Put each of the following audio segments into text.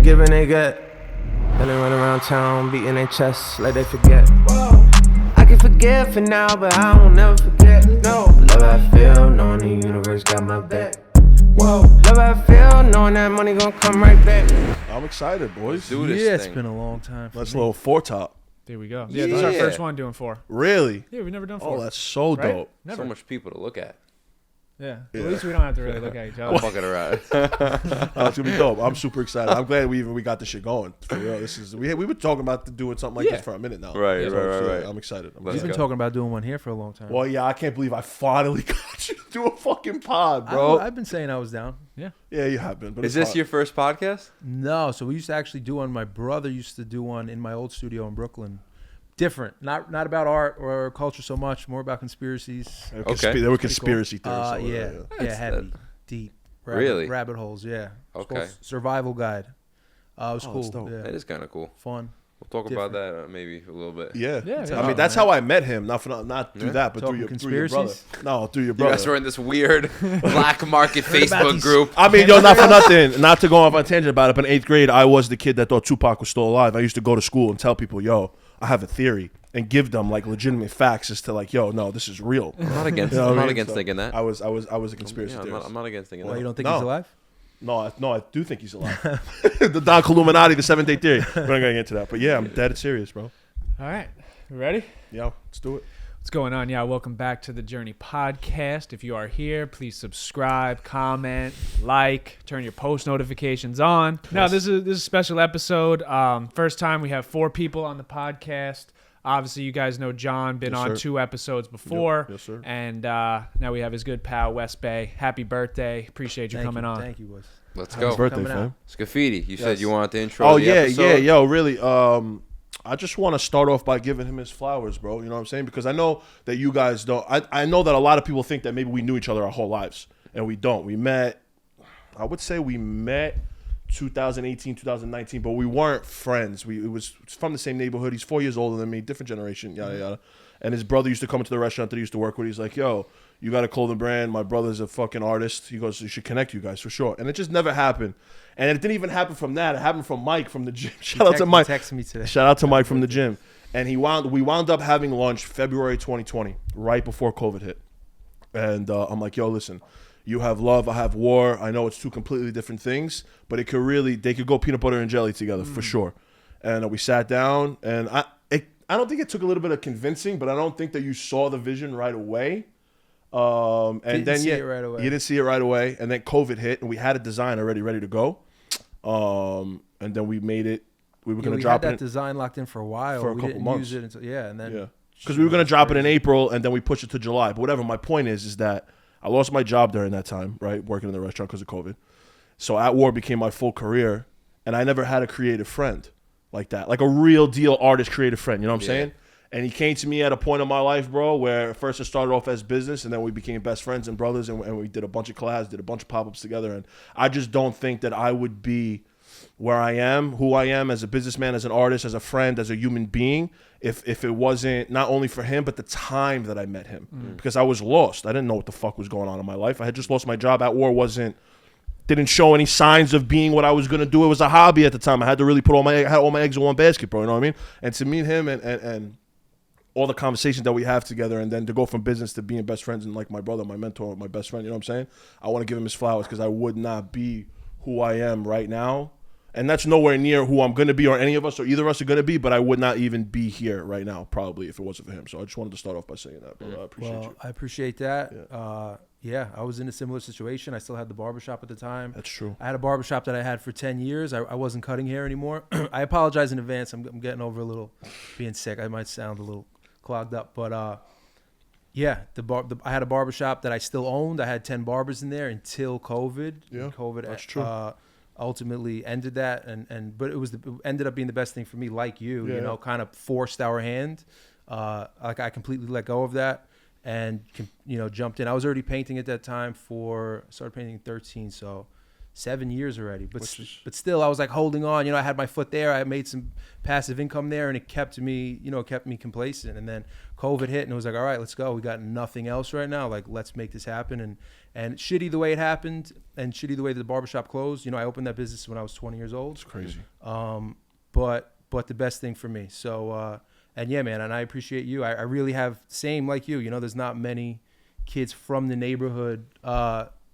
give and they get. Then they run around town beating their chests like they forget. I can forget for now, but I won't never forget. No, love how I feel, knowing the universe got my back. Whoa, love how I feel, knowing that money gon' come right back. I'm excited, boys. Let's do this Yeah, thing. it's been a long time. That's a little four top. There we go. Yeah, this is our first one doing 4. Really? Yeah, we've never done 4. Oh, that's so Right? dope. Never. So much people to look at. Yeah. At least we don't have to really look at each other. I'm fucking around. Oh, it's gonna be dope. I'm super excited. I'm glad we got this shit going. For real, this is we were talking about doing something like this for a minute now. Right. I'm excited. We've been talking about doing one here for a long time. Well, yeah, I can't believe I finally got you to do a fucking pod, bro. I've been saying I was down. Yeah. Yeah, you have been. But Is this your first podcast? No, so we used to actually do one. My brother used to do one in my old studio in Brooklyn. Different, not about art or culture so much, more about conspiracies. Okay. There were conspiracy theories. Yeah, heavy, deep, Really? rabbit holes. Yeah. It's Okay. called Survival Guide. It was cool. dope. Yeah. That is kind of cool. Fun. We'll talk about that maybe a little bit. Yeah. Yeah. I mean, that's how I met him. Not through that, but through Talking your brother. conspiracies? No, through your You brother. guys were in this weird black market about Facebook these- group. I mean, yo, not for nothing. Not to go off on a tangent about it, but in 8th grade, I was the kid that thought Tupac was still alive. I used to go to school and tell people, yo, I have a theory, and give them like legitimate facts as to like, yo, no, this is real. I'm not against. You know what I'm I not mean? against So thinking that. I was a conspiracy Yeah, theorist. I'm not against thinking Well, that. you don't think No. he's alive? No, I do think he's alive. The Don Illuminati, the 7th-day theory. We're not gonna get into that, but yeah, I'm dead serious, bro. All right. Ready? Yo, let's do it. What's going on? Yeah, welcome back to the Journey Podcast. If you are here, please subscribe, comment, like, turn your post notifications on. Now, this is a special episode. First time we have 4 people on the podcast. Obviously, you guys know John, been Yes, on sir. 2 episodes before. Yes, sir. And now we have his good pal, Westbay. Happy birthday. Appreciate you coming on. Thank you, boys. Let's Happy go. birthday, Coming fam. out. Scafiddi, you said you wanted to intro Oh the yeah, episode. yo, really. I just want to start off by giving him his flowers, bro. You know what I'm saying? Because I know that you guys don't. I know that a lot of people think that maybe we knew each other our whole lives, and we don't. We met. I would say we met 2018, 2019, but we weren't friends. It was from the same neighborhood. He's 4 years older than me, different generation, yada yada. And his brother used to come into the restaurant that he used to work with. He's like, yo, you got a clothing brand. My brother's a fucking artist. He goes, you should connect you guys for sure. And it just never happened. And it didn't even happen from that. It happened from Mike from the gym. Shout out to Mike. Text me today. Shout out to Mike from the gym. And we wound up having lunch February 2020, right before COVID hit. And I'm like, yo, listen, you have love, I have war. I know it's 2 completely different things, but they could go peanut butter and jelly together for sure. And we sat down, and I don't think it took a little bit of convincing, but I don't think that you saw the vision right away. Didn't see it right away. You didn't see it right away, and then COVID hit, and we had a design already ready to go. And then we made it. We were going to drop had that it design locked in for a while. for a we couple didn't months. use it until and then because we were going to drop it in April, and then we pushed it to July. But whatever. My point is that I lost my job during that time, right, working in the restaurant because of COVID. So At War became my full career, and I never had a creative friend like that, like a real deal artist creative friend. You know what I'm saying? And he came to me at a point in my life, bro, where at first it started off as business, and then we became best friends and brothers, and we did a bunch of collabs, did a bunch of pop-ups together. And I just don't think that I would be where I am, who I am as a businessman, as an artist, as a friend, as a human being, if it wasn't not only for him, but the time that I met him. Because I was lost. I didn't know what the fuck was going on in my life. I had just lost my job. At War didn't show any signs of being what I was going to do. It was a hobby at the time. I had to really put all my eggs in one basket, bro. You know what I mean? And to meet him and all the conversations that we have together, and then to go from business to being best friends and like my brother, my mentor, my best friend, you know what I'm saying? I want to give him his flowers because I would not be who I am right now. And that's nowhere near who I'm going to be, or any of us, or either of us are going to be, but I would not even be here right now, probably, if it wasn't for him. So I just wanted to start off by saying that, bro. I appreciate you. I appreciate that. Yeah. I was in a similar situation. I still had the barbershop at the time. That's true. I had a barbershop that I had for 10 years. I wasn't cutting hair anymore. I apologize in advance. I'm getting over a little being sick. I might sound a little clogged up. But, yeah, I had a barbershop that I still owned. I had 10 barbers in there until COVID. Yeah, COVID, that's true. Ultimately ended that, but it ended up being the best thing for me. Like you know, kind of forced our hand. Like I completely let go of that and jumped in. I was already painting at that time. Started painting at 13, so 7 years already. But still, I was like holding on. You know, I had my foot there. I made some passive income there, and it kept me complacent. And then COVID hit, and it was like, all right, let's go. We got nothing else right now. Like, let's make this happen. And shitty the way it happened, and shitty the way the barbershop closed. You know, I opened that business when I was 20 years old. It's crazy. But the best thing for me. So, and yeah, man, and I appreciate you. I really have, same like you, you know, there's not many kids from the neighborhood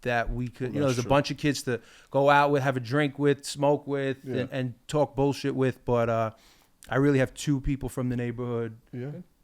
that we could, you know, there's a bunch of kids to go out with, have a drink with, smoke with, and talk bullshit with. But I really have 2 people from the neighborhood,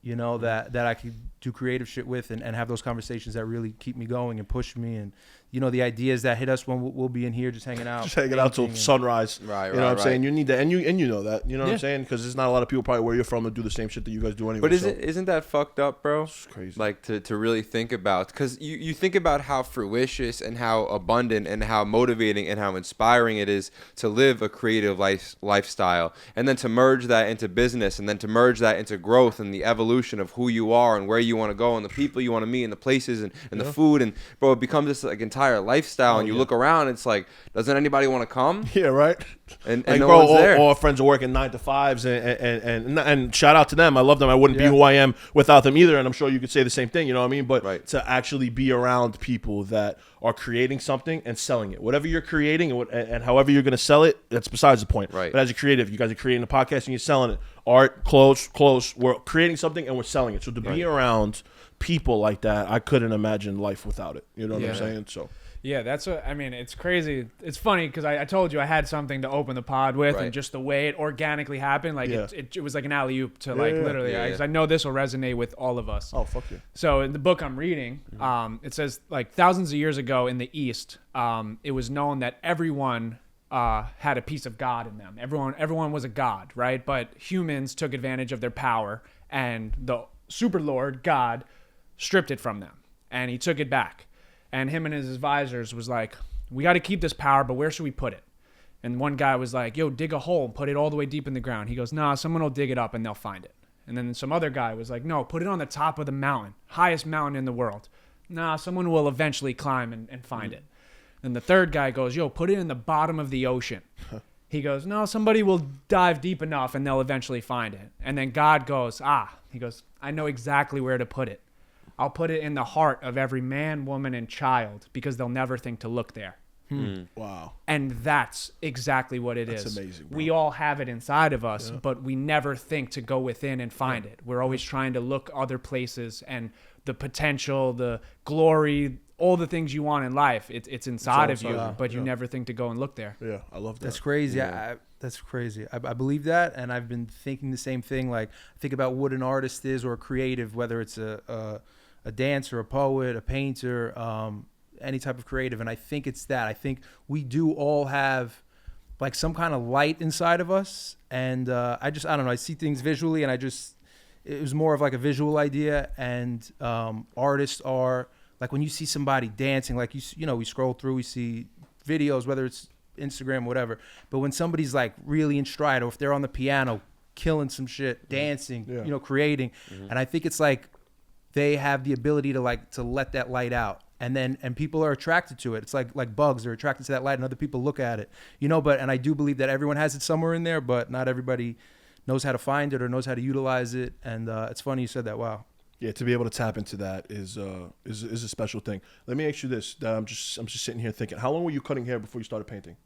you know, that I could do creative shit with and have those conversations that really keep me going and push me. And, you know, the ideas that hit us when we'll be in here just hanging out. Just hanging out till sunrise. Right, you know what I'm saying? You need that. And you know that. You know what I'm saying? Because there's not a lot of people probably where you're from that do the same shit that you guys do anyway. But isn't that fucked up, bro? It's crazy. Like, to really think about. Because you think about how fruitious and how abundant and how motivating and how inspiring it is to live a creative lifestyle. And then to merge that into business. And then to merge that into growth and the evolution of who you are and where you want to go and the people you want to meet and the places and the food. And, bro, it becomes this, like, entire lifestyle. And you look around, it's like, doesn't anybody want to come? Yeah, right. And like, no bro, one's there. all our friends are working 9 to 5s, and shout out to them. I love them. I wouldn't be who I am without them either. And I'm sure you could say the same thing. You know what I mean? But to actually be around people that are creating something and selling it, whatever you're creating and however you're going to sell it, that's besides the point. Right. But as a creative, you guys are creating a podcast and you're selling it. Art, clothes. We're creating something and we're selling it. So to be around people like that, I couldn't imagine life without it. You know what I'm saying? So. Yeah, that's what I mean. It's crazy. It's funny because I told you I had something to open the pod with, and just the way it organically happened, like it was like an alley-oop to literally. Because I know this will resonate with all of us. Oh, fuck yeah. So in the book I'm reading, it says like thousands of years ago in the East, it was known that everyone had a piece of God in them. Everyone was a god, right? But humans took advantage of their power, and the super lord God stripped it from them, and he took it back. And him and his advisors was like, we got to keep this power, but where should we put it? And one guy was like, yo, dig a hole and put it all the way deep in the ground. He goes, nah, someone will dig it up and they'll find it. And then some other guy was like, no, put it on the top of the mountain, highest mountain in the world. Nah, someone will eventually climb and find it. And the third guy goes, yo, put it in the bottom of the ocean. He goes, no, somebody will dive deep enough and they'll eventually find it. And then God goes, he goes, I know exactly where to put it. I'll put it in the heart of every man, woman, and child because they'll never think to look there. Wow. And that's exactly what it is. That's amazing, bro. We all have it inside of us, but we never think to go within and find it. We're always trying to look other places, and the potential, the glory, all the things you want in life, it's inside of you, but you never think to go and look there. Yeah, I love that. That's crazy. That's crazy. I believe that, and I've been thinking the same thing. Like, think about what an artist is or a creative, whether it's a dancer, a poet, a painter, any type of creative. And I think it's that. I think we do all have like some kind of light inside of us. And I don't know. I see things visually, and it was more of like a visual idea. And artists are like, when you see somebody dancing, like you know, we scroll through, we see videos, whether it's Instagram, whatever. But when somebody's like really in stride, or if they're on the piano, killing some shit, dancing, you know, creating. And I think it's like, they have the ability to let that light out, and people are attracted to it. It's like bugs, they're attracted to that light, and other people look at it, you know. And I do believe that everyone has it somewhere in there, but not everybody knows how to find it or knows how to utilize it. And it's funny you said that. Wow. Yeah, to be able to tap into that is a special thing. Let me ask you this: I'm just sitting here thinking, how long were you cutting hair before you started painting?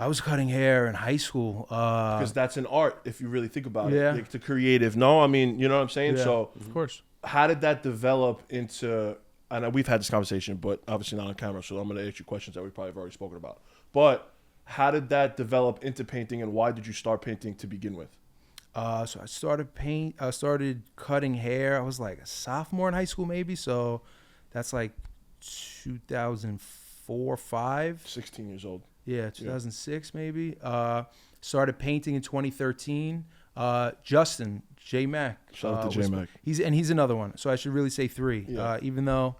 I was cutting hair in high school. Because that's an art, if you really think about it. Like, the creative. No, I mean, you know what I'm saying? Yeah. So, Of course. how did that develop into, I know we've had this conversation, but obviously not on camera, so I'm going to ask you questions that we probably have already spoken about. But how did that develop into painting, and why did you start painting to begin with? So I started cutting hair. I was like a sophomore in high school, maybe. So that's like 2004, 5. 16 years old. Yeah, 2006 maybe. Started painting in 2013. Justin J Mac. Shout out to J Mac. He's another one. So I should really say 3. Yeah. Even though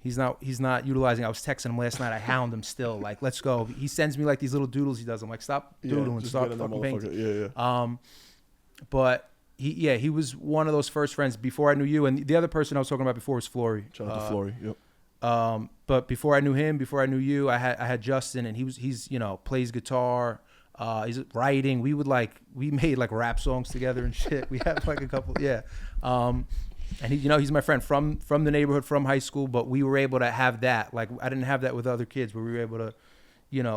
he's not utilizing. I was texting him last night. I hound him still. Like, let's go. He sends me like these little doodles he does. I'm like, stop doodling, start fucking painting. Yeah. But he was one of those first friends before I knew you. And the other person I was talking about before was Flory. Shout out to Flory. Yep. But before I knew him, before I knew you, I had Justin, and he's plays guitar. He's writing. We made like rap songs together and shit. We have like a couple, yeah. And he's my friend from the neighborhood, from high school. But we were able to have that. Like I didn't have that with other kids, but we were able to,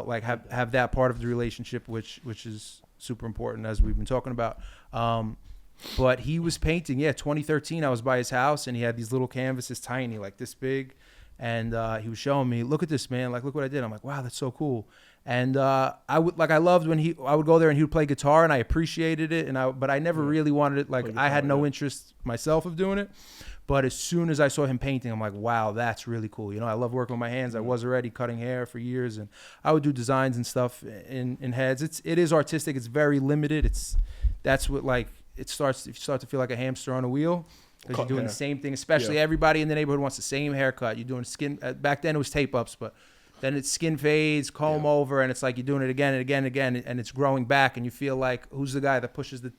like have that part of the relationship, which is super important, as we've been talking about. But he was painting. Yeah, 2013. I was by his house, and he had these little canvases, tiny, like this big. And he was showing me, look at this, man. Like, look what I did. I'm like, wow, that's so cool. And I loved when I would go there and he would play guitar, and I appreciated it. But I never really wanted it. Like, I had no interest myself of doing it. But as soon as I saw him painting, I'm like, wow, that's really cool. I love working with my hands. I was already cutting hair for years, and I would do designs and stuff in heads. It is artistic. It's very limited. That's what, like, you start to feel like a hamster on a wheel. Because you're doing the same thing, especially everybody in the neighborhood wants the same haircut. You're doing skin. Back then it was tape ups, but then it's skin fades, comb over, and it's like you're doing it again and again and again, and it's growing back, and you feel like, who's the guy that pushes the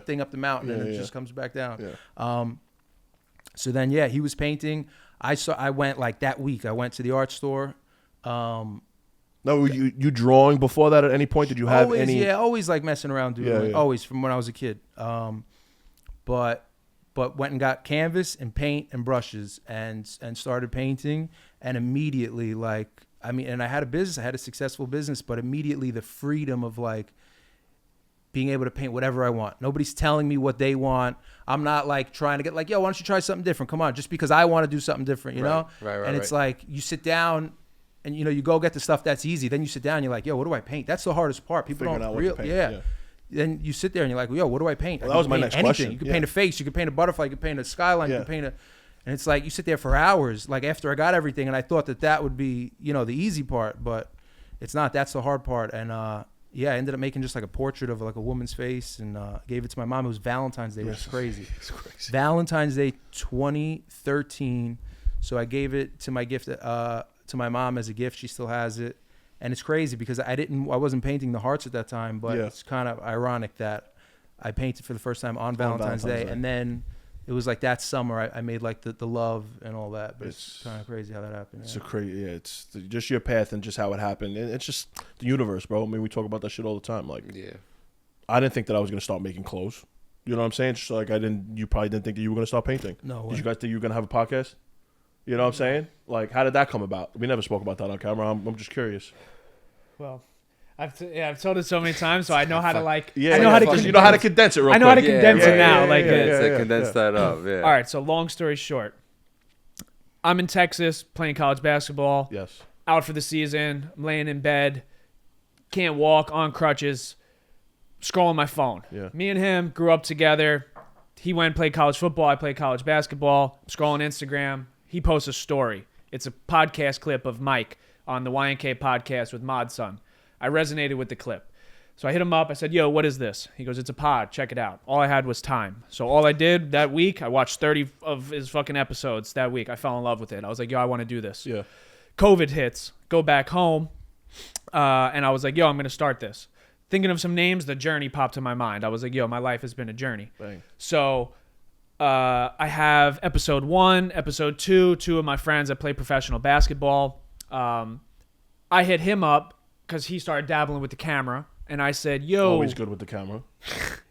thing up the mountain and it just comes back down. Yeah. So then, he was painting. I went like that week. I went to the art store. No, you drawing before that at any point? Did you have any? Yeah, always like messing around, dude. Always from when I was a kid. But went and got canvas and paint and brushes and started painting, and immediately, and I had a business, I had a successful business, but immediately the freedom of like being able to paint whatever I want. Nobody's telling me what they want. I'm not like trying to get like, yo, why don't you try something different? Come on, just because I want to do something different, you know? Right. And it's like you sit down and you go get the stuff that's easy. Then you sit down and you're like, yo, what do I paint? That's the hardest part. People Figuring don't out what to paint, Then you sit there and you're like, yo, what do I paint? Well, that was my next question. You can paint a face, you can paint a butterfly, you can paint a skyline, you can paint and it's like you sit there for hours, like after I got everything, and I thought that would be, the easy part, but it's not. That's the hard part. And I ended up making just like a portrait of like a woman's face, and gave it to my mom. It was Valentine's Day, which is crazy. It's crazy. Valentine's Day 2013. So I gave it to my gift to my mom as a gift. She still has it. And it's crazy because I wasn't painting the hearts at that time, but it's kind of ironic that I painted for the first time on Valentine's Day. And then it was like that summer I made like the love and all that, but it's kind of crazy how that happened. It's crazy. It's just your path and just how it happened. And it's just the universe, bro. I mean, we talk about that shit all the time. Like, I didn't think that I was going to start making clothes. You know what I'm saying? Just like you probably didn't think that you were going to start painting. No way. Did you guys think you were going to have a podcast? You know what I'm saying? Like, how did that come about? We never spoke about that on camera. I'm just curious. Well, I've told it so many times, so I know how to like. You know how to condense it. Real I know how to quick. condense it now. Condense that up. Yeah. All right. So long story short, I'm in Texas playing college basketball. Yes. Out for the season. I'm laying in bed. Can't walk, on crutches. Scrolling my phone. Yeah. Me and him grew up together. He went and played college football. I played college basketball. Scrolling Instagram. He posts a story. It's a podcast clip of Mike on the YNK podcast with Mod Son. I resonated with the clip. So I hit him up. I said, yo, what is this? He goes, it's a pod. Check it out. All I had was time. So all I did that week, I watched 30 of his fucking episodes that week. I fell in love with it. I was like, yo, I want to do this. Yeah. COVID hits. Go back home. And I was like, yo, I'm going to start this. Thinking of some names, the journey popped in my mind. I was like, yo, my life has been a journey. Bang. So I have episode 1, episode 2, 2 of my friends that play professional basketball. I hit him up because he started dabbling with the camera, and I said, yo. Always good with the camera.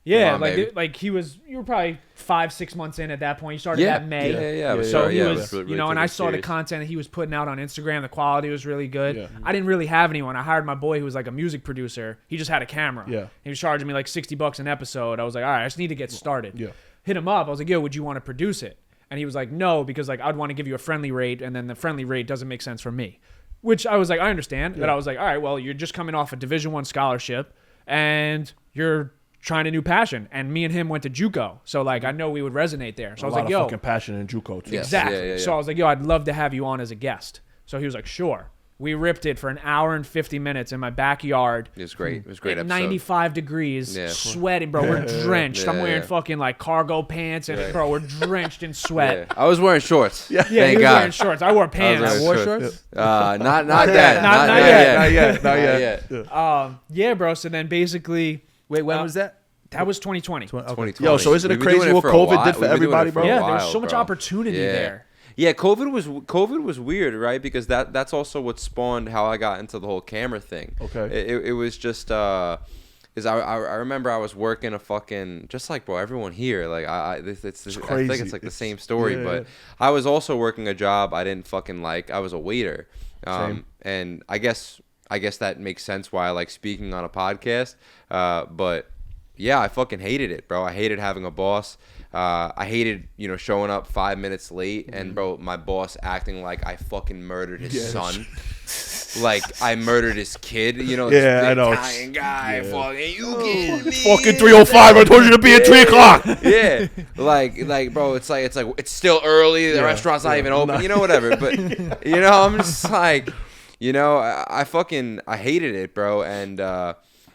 Yeah, on, you were probably 5-6 months in at that point. You started that May. Yeah. So he was, was really and I saw the serious. content that he was putting out on Instagram. The quality was really good. Yeah. I didn't really have anyone. I hired my boy who was like a music producer. He just had a camera. Yeah. He was charging me like $60 an episode. I was like, all right, I just need to get started. Yeah. Hit him up. I was like, yo, would you want to produce it? And he was like, no, because like I'd want to give you a friendly rate, and then the friendly rate doesn't make sense for me. Which I was like, I understand. But I was like, all right, well, you're just coming off a Division I scholarship, and you're trying a new passion. And me and him went to JUCO, so like I know we would resonate there. So I was like, yo, fucking passion in JUCO too. Yes. exactly. Yeah. So I was like, yo, I'd love to have you on as a guest. So he was like, sure. We ripped it for an hour and 50 minutes in my backyard. It was great. It was a great At episode. 95 degrees, Yeah. sweating, bro. We're drenched. I'm wearing Yeah. fucking like cargo pants, and bro, we're drenched in sweat. Yeah. I was wearing shorts. Yeah, Thank he was God. wearing shorts. I wore pants. wearing Wore shorts. shorts? Not yet. Not yet. Not yet. Yeah, bro. So then basically, Wait, when was that? that was 2020. 2020. Yo, so isn't it We've been crazy doing what for a COVID while. did for We've been doing everybody, it bro? for a Yeah, there was while, so much bro. opportunity Yeah. there. Yeah, COVID was weird, right? Because that's also what spawned how I got into the whole camera thing. Okay. It was just because I remember I was working a fucking just like bro everyone here like I think crazy. it's like the same story, Yeah, but yeah. I was also working a job I didn't fucking like. I was a waiter, Same. and I guess that makes sense why I like speaking on a podcast. But yeah, I fucking hated it, bro. I hated having a boss. I hated, showing up 5 minutes late and bro, my boss acting like I fucking murdered his son. Like I murdered his kid, this Yeah, I big know. Italian guy. Yeah. Fucking, you kidding me? Fucking 3:05. I told you to be at 3 o'clock. Yeah, like, bro, it's still early. The Yeah, restaurant's not yeah. even open. Whatever. But I'm just like, I hated it, bro, and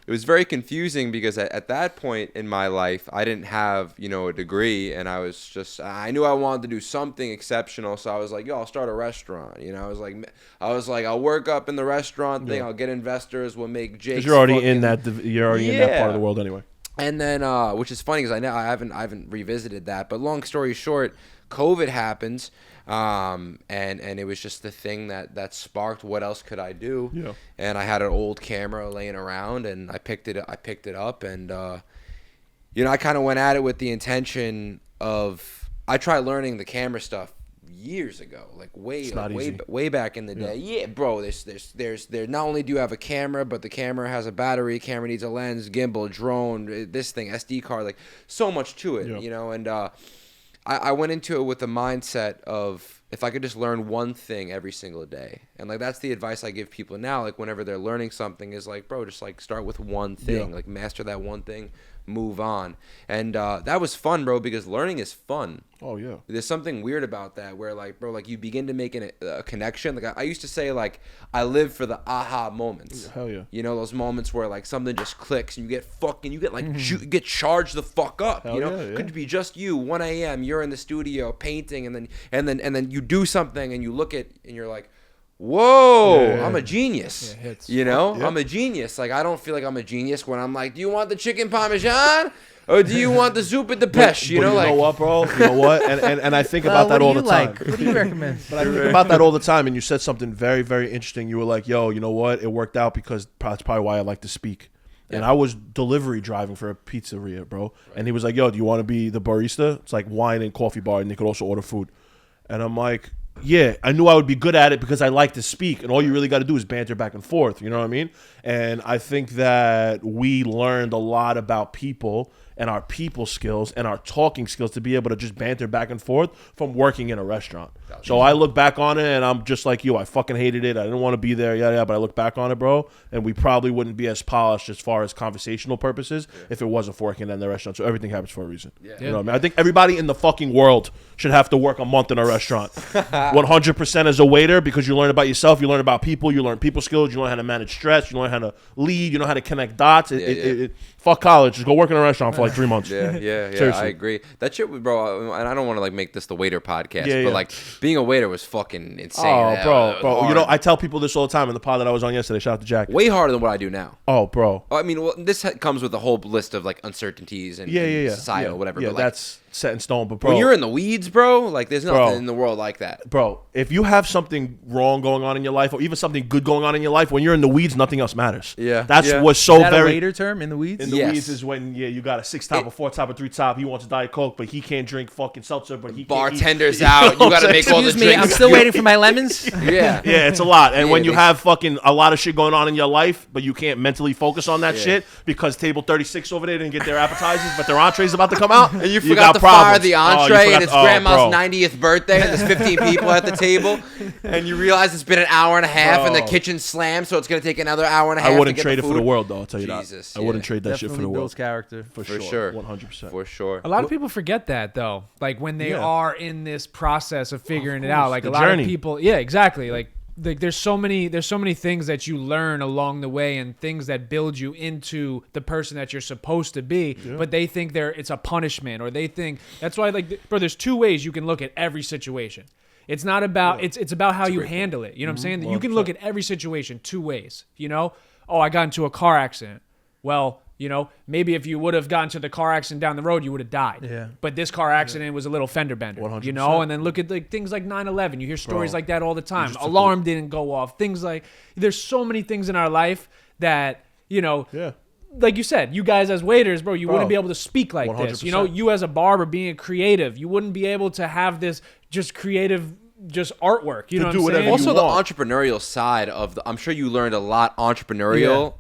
it was very confusing because at that point in my life, I didn't have a degree, and I knew I wanted to do something exceptional, so I was like, yo, I'll start a restaurant. I was like, I'll work up in the restaurant thing. I'll get investors. We'll make Jake's. Because you're already fucking- in that. You're already in that part of the world anyway. And then, which is funny because I haven't revisited that. But long story short, COVID happens, and it was just the thing that sparked what else could I do. Yeah. And I had an old camera laying around, and I picked it up, and I kind of went at it with the intention of I tried learning the camera stuff years ago, like way back in the day. Yeah, bro. There's not only do you have a camera, but the camera has a battery. Camera needs a lens, gimbal, drone, this thing, SD card, like so much to it, And I went into it with the mindset of if I could just learn one thing every single day, and like that's the advice I give people now. Like whenever they're learning something, is like, bro, just like start with one thing, like master that one thing, move on. And that was fun, bro, because learning is fun. Oh yeah. There's something weird about that where like, bro, like you begin to make a connection. Like I used to say, like I live for the aha moments. Hell yeah. Those moments where like something just clicks and you get charged the fuck up. Hell yeah. Could be just you, 1 a.m. You're in the studio painting, and then you do something and you look at and you're like, whoa, Yeah. I'm a genius. Yeah, hits. I'm a genius. Like I don't feel like I'm a genius when I'm like, do you want the chicken parmesan or do you want the soup at the pesh? But know what, bro? You know what? And I think about that all the time. What do you recommend? But I think about that all the time. And you said something very, very interesting. You were like, yo, you know what? It worked out because that's probably why I like to speak. And I was delivery driving for a pizzeria, bro. Right. And he was like, yo, do you want to be the barista? It's like wine and coffee bar, and they could also order food. And I'm like, yeah, I knew I would be good at it because I like to speak. And all you really got to do is banter back and forth. You know what I mean? And I think that we learned a lot about people and our people skills and our talking skills to be able to just banter back and forth from working in a restaurant. So I look back on it and I'm just like you. I fucking hated it. I didn't want to be there, but I look back on it, bro, and we probably wouldn't be as polished as far as conversational purposes if it wasn't for working in the restaurant. So everything happens for a reason. You know what I mean? I think everybody in the fucking world should have to work a month in a restaurant. 100% as a waiter, because you learn about yourself, you learn about people, you learn people skills, you learn how to manage stress, you learn how to lead, you know how to connect dots. Fuck college. Just go work in a restaurant for like 3 months. Yeah. Seriously. I agree. That shit, bro. And I don't want to like make this the waiter podcast, Yeah, but yeah. like being a waiter was fucking insane. Oh, That bro. was hard. I tell people this all the time in the pod that I was on yesterday. Shout out to Jack. way harder than what I do now. Oh, bro. I mean, well, this comes with a whole list of like uncertainties and societal whatever. Yeah, but like, that's set in stone. But bro, when you're in the weeds, bro, like there's nothing Bro. in the world like that. bro, if you have something wrong going on in your life, or even something good going on in your life, when you're in the weeds, nothing else matters. Yeah, That's yeah. what's so Is that a very. waiter term in the weeds? In the Yes. weeds is when you got a 6 top, a 4 top, a 3 top. He wants a Diet Coke, but he can't drink fucking seltzer. But he Bartender's can't eat. out. You got to what I'm make all the Excuse me, I'm drinks. still waiting for my lemons. Yeah. Yeah, it's a lot. And Yeah, when it you makes- have fucking a lot of shit going on in your life, but you can't mentally focus on that Yeah. shit because table 36 over there didn't get their appetizers, but their entree's about to come out, And you got forgot to fire problems. the Oh, you entree, forgot and it's to- grandma's bro. 90th birthday, and there's 15 people at the table, and you realize it's been an hour and a half, and the Bro. kitchen slammed, so it's gonna take another hour and a half. I wouldn't to get trade the it for the food. world, though. I'll tell you Jesus, that. I wouldn't yeah. trade that shit for Definitely the builds world. character. For For sure. sure. 100%. For sure. A lot of people forget that though. Like when they Yeah. are in this process of figuring it out. Like The a lot journey. of people, yeah, exactly. Like there's so many things that you learn along the way and things that build you into the person that you're supposed to be. But they think it's a punishment, or they think that's why bro. There's two ways you can look at every situation. It's not about it's about how you handle it. You know what I'm saying? You can look at every situation two ways. You know, oh, I got into a car accident. Well, You know, maybe if you would have gotten to the car accident down the road, you would have died. Yeah. But this car accident was a little fender bender. 100%. You know, and then look at like things like 9/11. You hear stories Bro, like that all the time. just took Alarm didn't go off. Things like there's so many things in our life that Yeah. like you said, you guys as waiters, bro, you Bro, wouldn't be able to speak like this. You know, 100%. you as a barber being a creative, you wouldn't be able to have this just creative, just artwork. You To know do what I'm whatever saying? you Also, the want. entrepreneurial side of the, I'm sure you learned a lot entrepreneurially,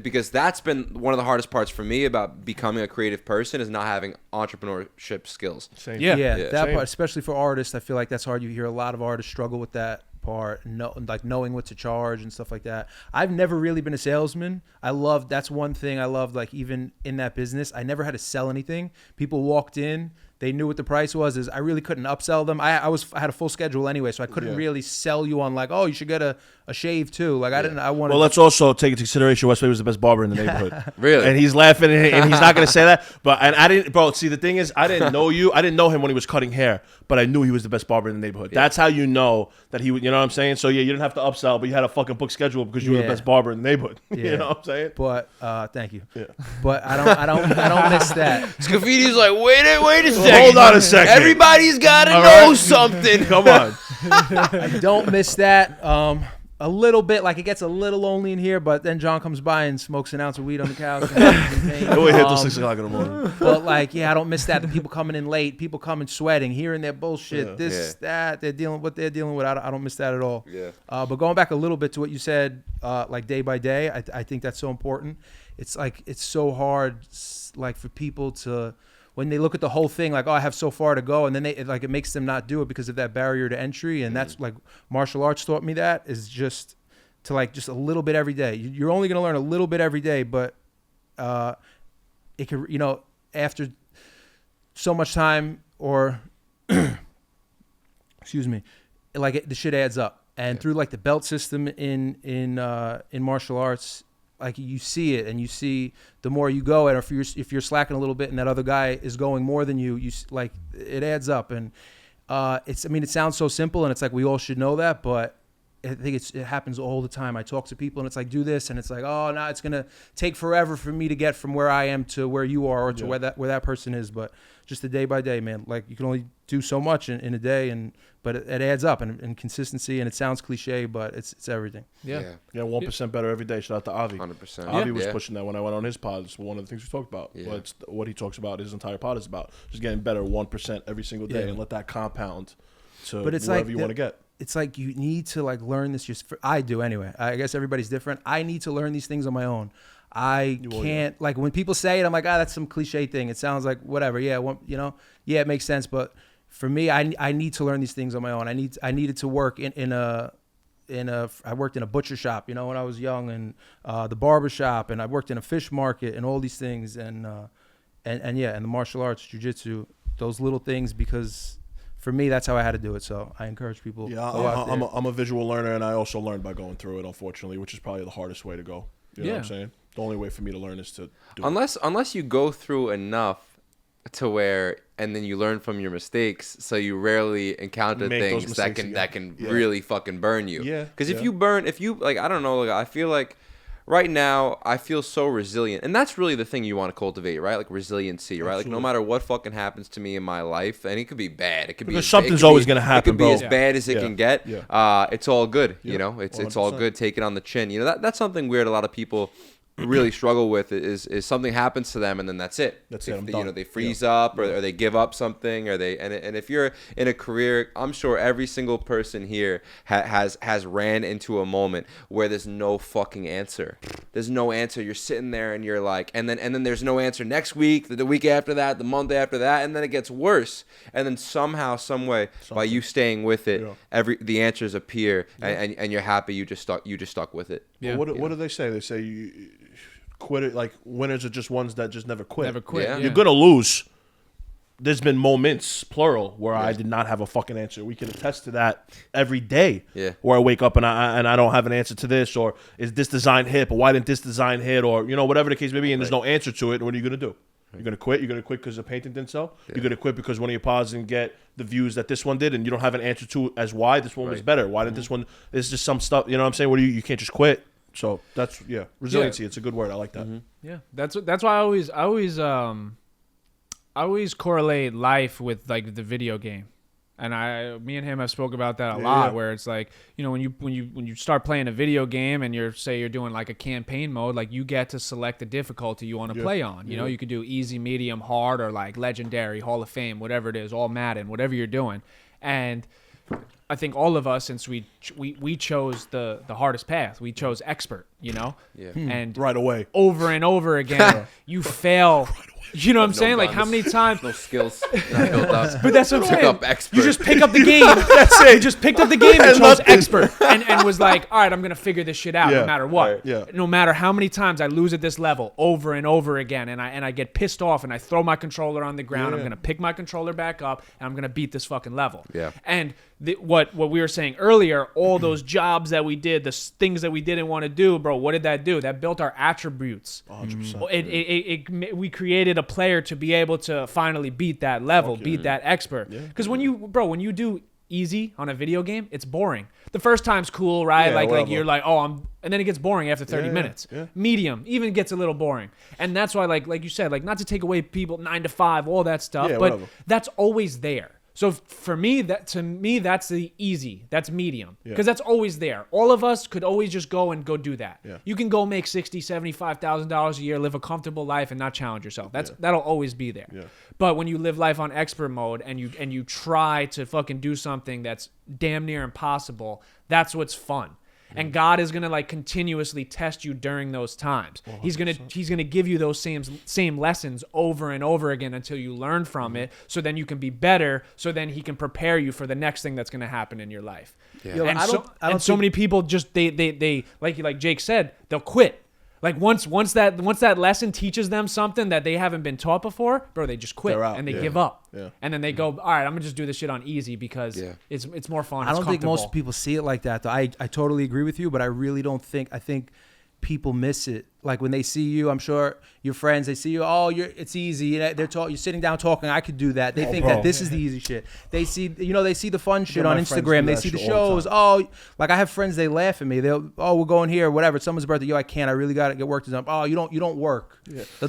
because that's been one of the hardest parts for me about becoming a creative person is not having entrepreneurship skills. Same. Yeah. Yeah, Yeah. that Same. part, especially for artists, I feel like that's hard. You hear a lot of artists struggle with that part, like knowing what to charge and stuff like that. I've never really been a salesman. That's one thing I loved, like even in that business, I never had to sell anything. People walked in, they knew what the price was. I really couldn't upsell them. I had a full schedule anyway, so I couldn't really sell you on like, oh, you should get a shave too. Like I wanted. Well, let's also take into consideration Westbay was the best barber in the neighborhood. Really? And he's laughing, and he's not going to say that. And I didn't, bro, see, the thing is, I didn't know you. I didn't know him when he was cutting hair, but I knew he was the best barber in the neighborhood. That's how you know that he would, you know what I'm saying? So, yeah, you didn't have to upsell, but you had a fucking book schedule because you were the Yeah. best barber in the neighborhood. Yeah. You know what I'm saying? But thank you. Yeah. But I don't miss that. Scafiddi's like, wait a second. Hold on a second. Everybody's got to All know right. something. Come on. I don't miss that. A little bit, like it gets a little lonely in here, but then John comes by and smokes an ounce of weed on the couch. It would hit till 6 o'clock in the morning. But like, yeah, I don't miss that. The people coming in late, people coming sweating, hearing their bullshit, that they're dealing what they're dealing with. I don't miss that at all. Yeah. But going back a little bit to what you said, like day by day, I think that's so important. It's like it's so hard, like for people to. When they look at the whole thing, like, oh, I have so far to go, and then it makes them not do it because of that barrier to entry, and that's like martial arts taught me that is just to like just a little bit every day. You're only gonna learn a little bit every day, but it could, after so much time or excuse me, like the shit adds up, and through like the belt system in martial arts. Like you see it, and you see the more you go, and if you're slacking a little bit, and that other guy is going more than you like it adds up. And it sounds so simple, and it's like we all should know that, but I think it happens all the time. I talk to people, and it's like do this, and it's like oh no, it's gonna take forever for me to get from where I am to where you are, or to where that person is. But just a day by day, man. Like you can only do so much in a day, but it adds up, and consistency. And it sounds cliche, but it's everything. Yeah. Yeah, 1% better every day. Shout out to Avi. 100%. Avi was Yeah. pushing that when I went on his pod. It's one of the things we talked about. Yeah. Well, it's what he talks about. His entire pod is about just getting better 1% every single day, Yeah. and let that compound to But it's wherever like you want to get. It's like you need to like learn this. I do anyway. I guess everybody's different. I need to learn these things on my own. I can't like when people say it. I'm like, that's some cliche thing. It sounds like whatever. Yeah, yeah, it makes sense. But for me, I need to learn these things on my own. I needed to work I worked in a butcher shop, when I was young, and the barber shop, and I worked in a fish market, and all these things, and the martial arts, jiu-jitsu, those little things, because for me, that's how I had to do it. So I encourage people. Yeah, go out there. I'm a visual learner, and I also learned by going through it, unfortunately, which is probably the hardest way to go. You know what I'm saying? The only way for me to learn is to do it. Unless you go through enough to where, and then you learn from your mistakes, so you rarely encounter Make those things that mistakes can again. Yeah. really fucking burn you. Yeah, Because yeah. if you like, I don't know, like I feel like right now I feel so resilient, and that's really the thing you want to cultivate, right? Like resiliency, right? Like no matter what fucking happens to me in my life, and it could be bad, it could Because be something's always gonna happen, It could be bro. as bad as it Yeah. can get. Yeah. It's all good, Yeah. you know. It's all 100%. good. Take it on the chin. That's something weird. A lot of people really struggle with is something happens to them and then that's it. That's it, I'm They, done. they freeze up or they give up something or they and if you're in a career, I'm sure every single person here has ran into a moment where there's no fucking answer. There's no answer. You're sitting there and you're like, and then there's no answer next week, the week after that, the month after that, and then it gets worse. And then somehow, some way, by you staying with it, the answers appear and you're happy you just stuck with it. Yeah. Well, what do they say? They say you quit it. Like winners are just ones that just never quit. Never quit. Yeah. Yeah. You're gonna lose. There's been moments, plural, where I did not have a fucking answer. We can attest to that every day. Yeah. Where I wake up and I don't have an answer to this, or is this design hit, or why didn't this design hit, or whatever the case may be, and there's no answer to it. What are you gonna do? You're gonna quit. You're gonna quit because the painting didn't sell. You're gonna quit because one of your pods didn't get the views that this one did, and you don't have an answer to as why this one was better. Why didn't this one? It's just some stuff. You know what I'm saying? What do you can't just quit. So that's resiliency. It's a good word. I like that. Yeah, that's why I always correlate life with like the video game, and me and him have spoke about that a lot. Where it's like, you know, when you start playing a video game and you're doing like a campaign mode, like you get to select the difficulty you want to play on. You know, you could do easy, medium, hard, or like legendary, Hall of Fame, whatever it is, all Madden, whatever you're doing, and I think all of us, since we chose the hardest path, we chose expert, you know, and Right away, over and over again, you fail. You know what I'm saying? Like, how many times? No skills not built up. But that's what I'm Pick saying. up expert. You just pick up the game. That's it. You just picked up the game and chose expert, and was like, all right, I'm gonna figure this shit out no matter what. Right. Yeah. No matter how many times I lose at this level over and over again, and I get pissed off and I throw my controller on the ground. I'm gonna pick my controller back up and I'm gonna beat this fucking level. Yeah. And what we were saying earlier, all those jobs that we did, the things that we didn't want to do, bro, what did that do? That built our attributes. 100%. We created a player to be able to finally beat that level, beat that expert. Because when you do easy on a video game, it's boring. The first time's cool, right? Like you're like, and then it gets boring after 30 minutes. Yeah. Medium even gets a little boring. And that's why, like you said, like, not to take away people 9 to 5, all that stuff, but whatever. that's always there. So for me, that's the easy. That's medium. Because that's always there. All of us could always just go do that. Yeah. You can go make $60,000, $75,000 a year, live a comfortable life, and not challenge yourself. That'll always be there. Yeah. But when you live life on expert mode and you try to fucking do something that's damn near impossible, that's what's fun. And God is gonna like continuously test you during those times. 100%. He's gonna give you those same lessons over and over again until you learn from it. So then you can be better. So then He can prepare you for the next thing that's gonna happen in your life. Yeah. Yo, And I don't so think- many people just they like Jake said, they'll quit. Like once that lesson teaches them something that they haven't been taught before, bro, they just quit They're out. and they give up. Yeah. And then they go, all right, I'm gonna just do this shit on easy because it's more fun. I it's don't think most comfortable. people see it like that, though. I totally agree with you, but I really don't think. I think people miss it. Like when they see you, I'm sure your friends, they see you, it's easy. You know, you're sitting down talking. I could do that. They think that this is the easy shit. They see the fun shit on my friends Instagram. do They that see the shit all the shows. Like I have friends, they laugh at me. We're going here, whatever. It's someone's birthday. Yo, I can't. I really got to get work done. Oh, you don't work.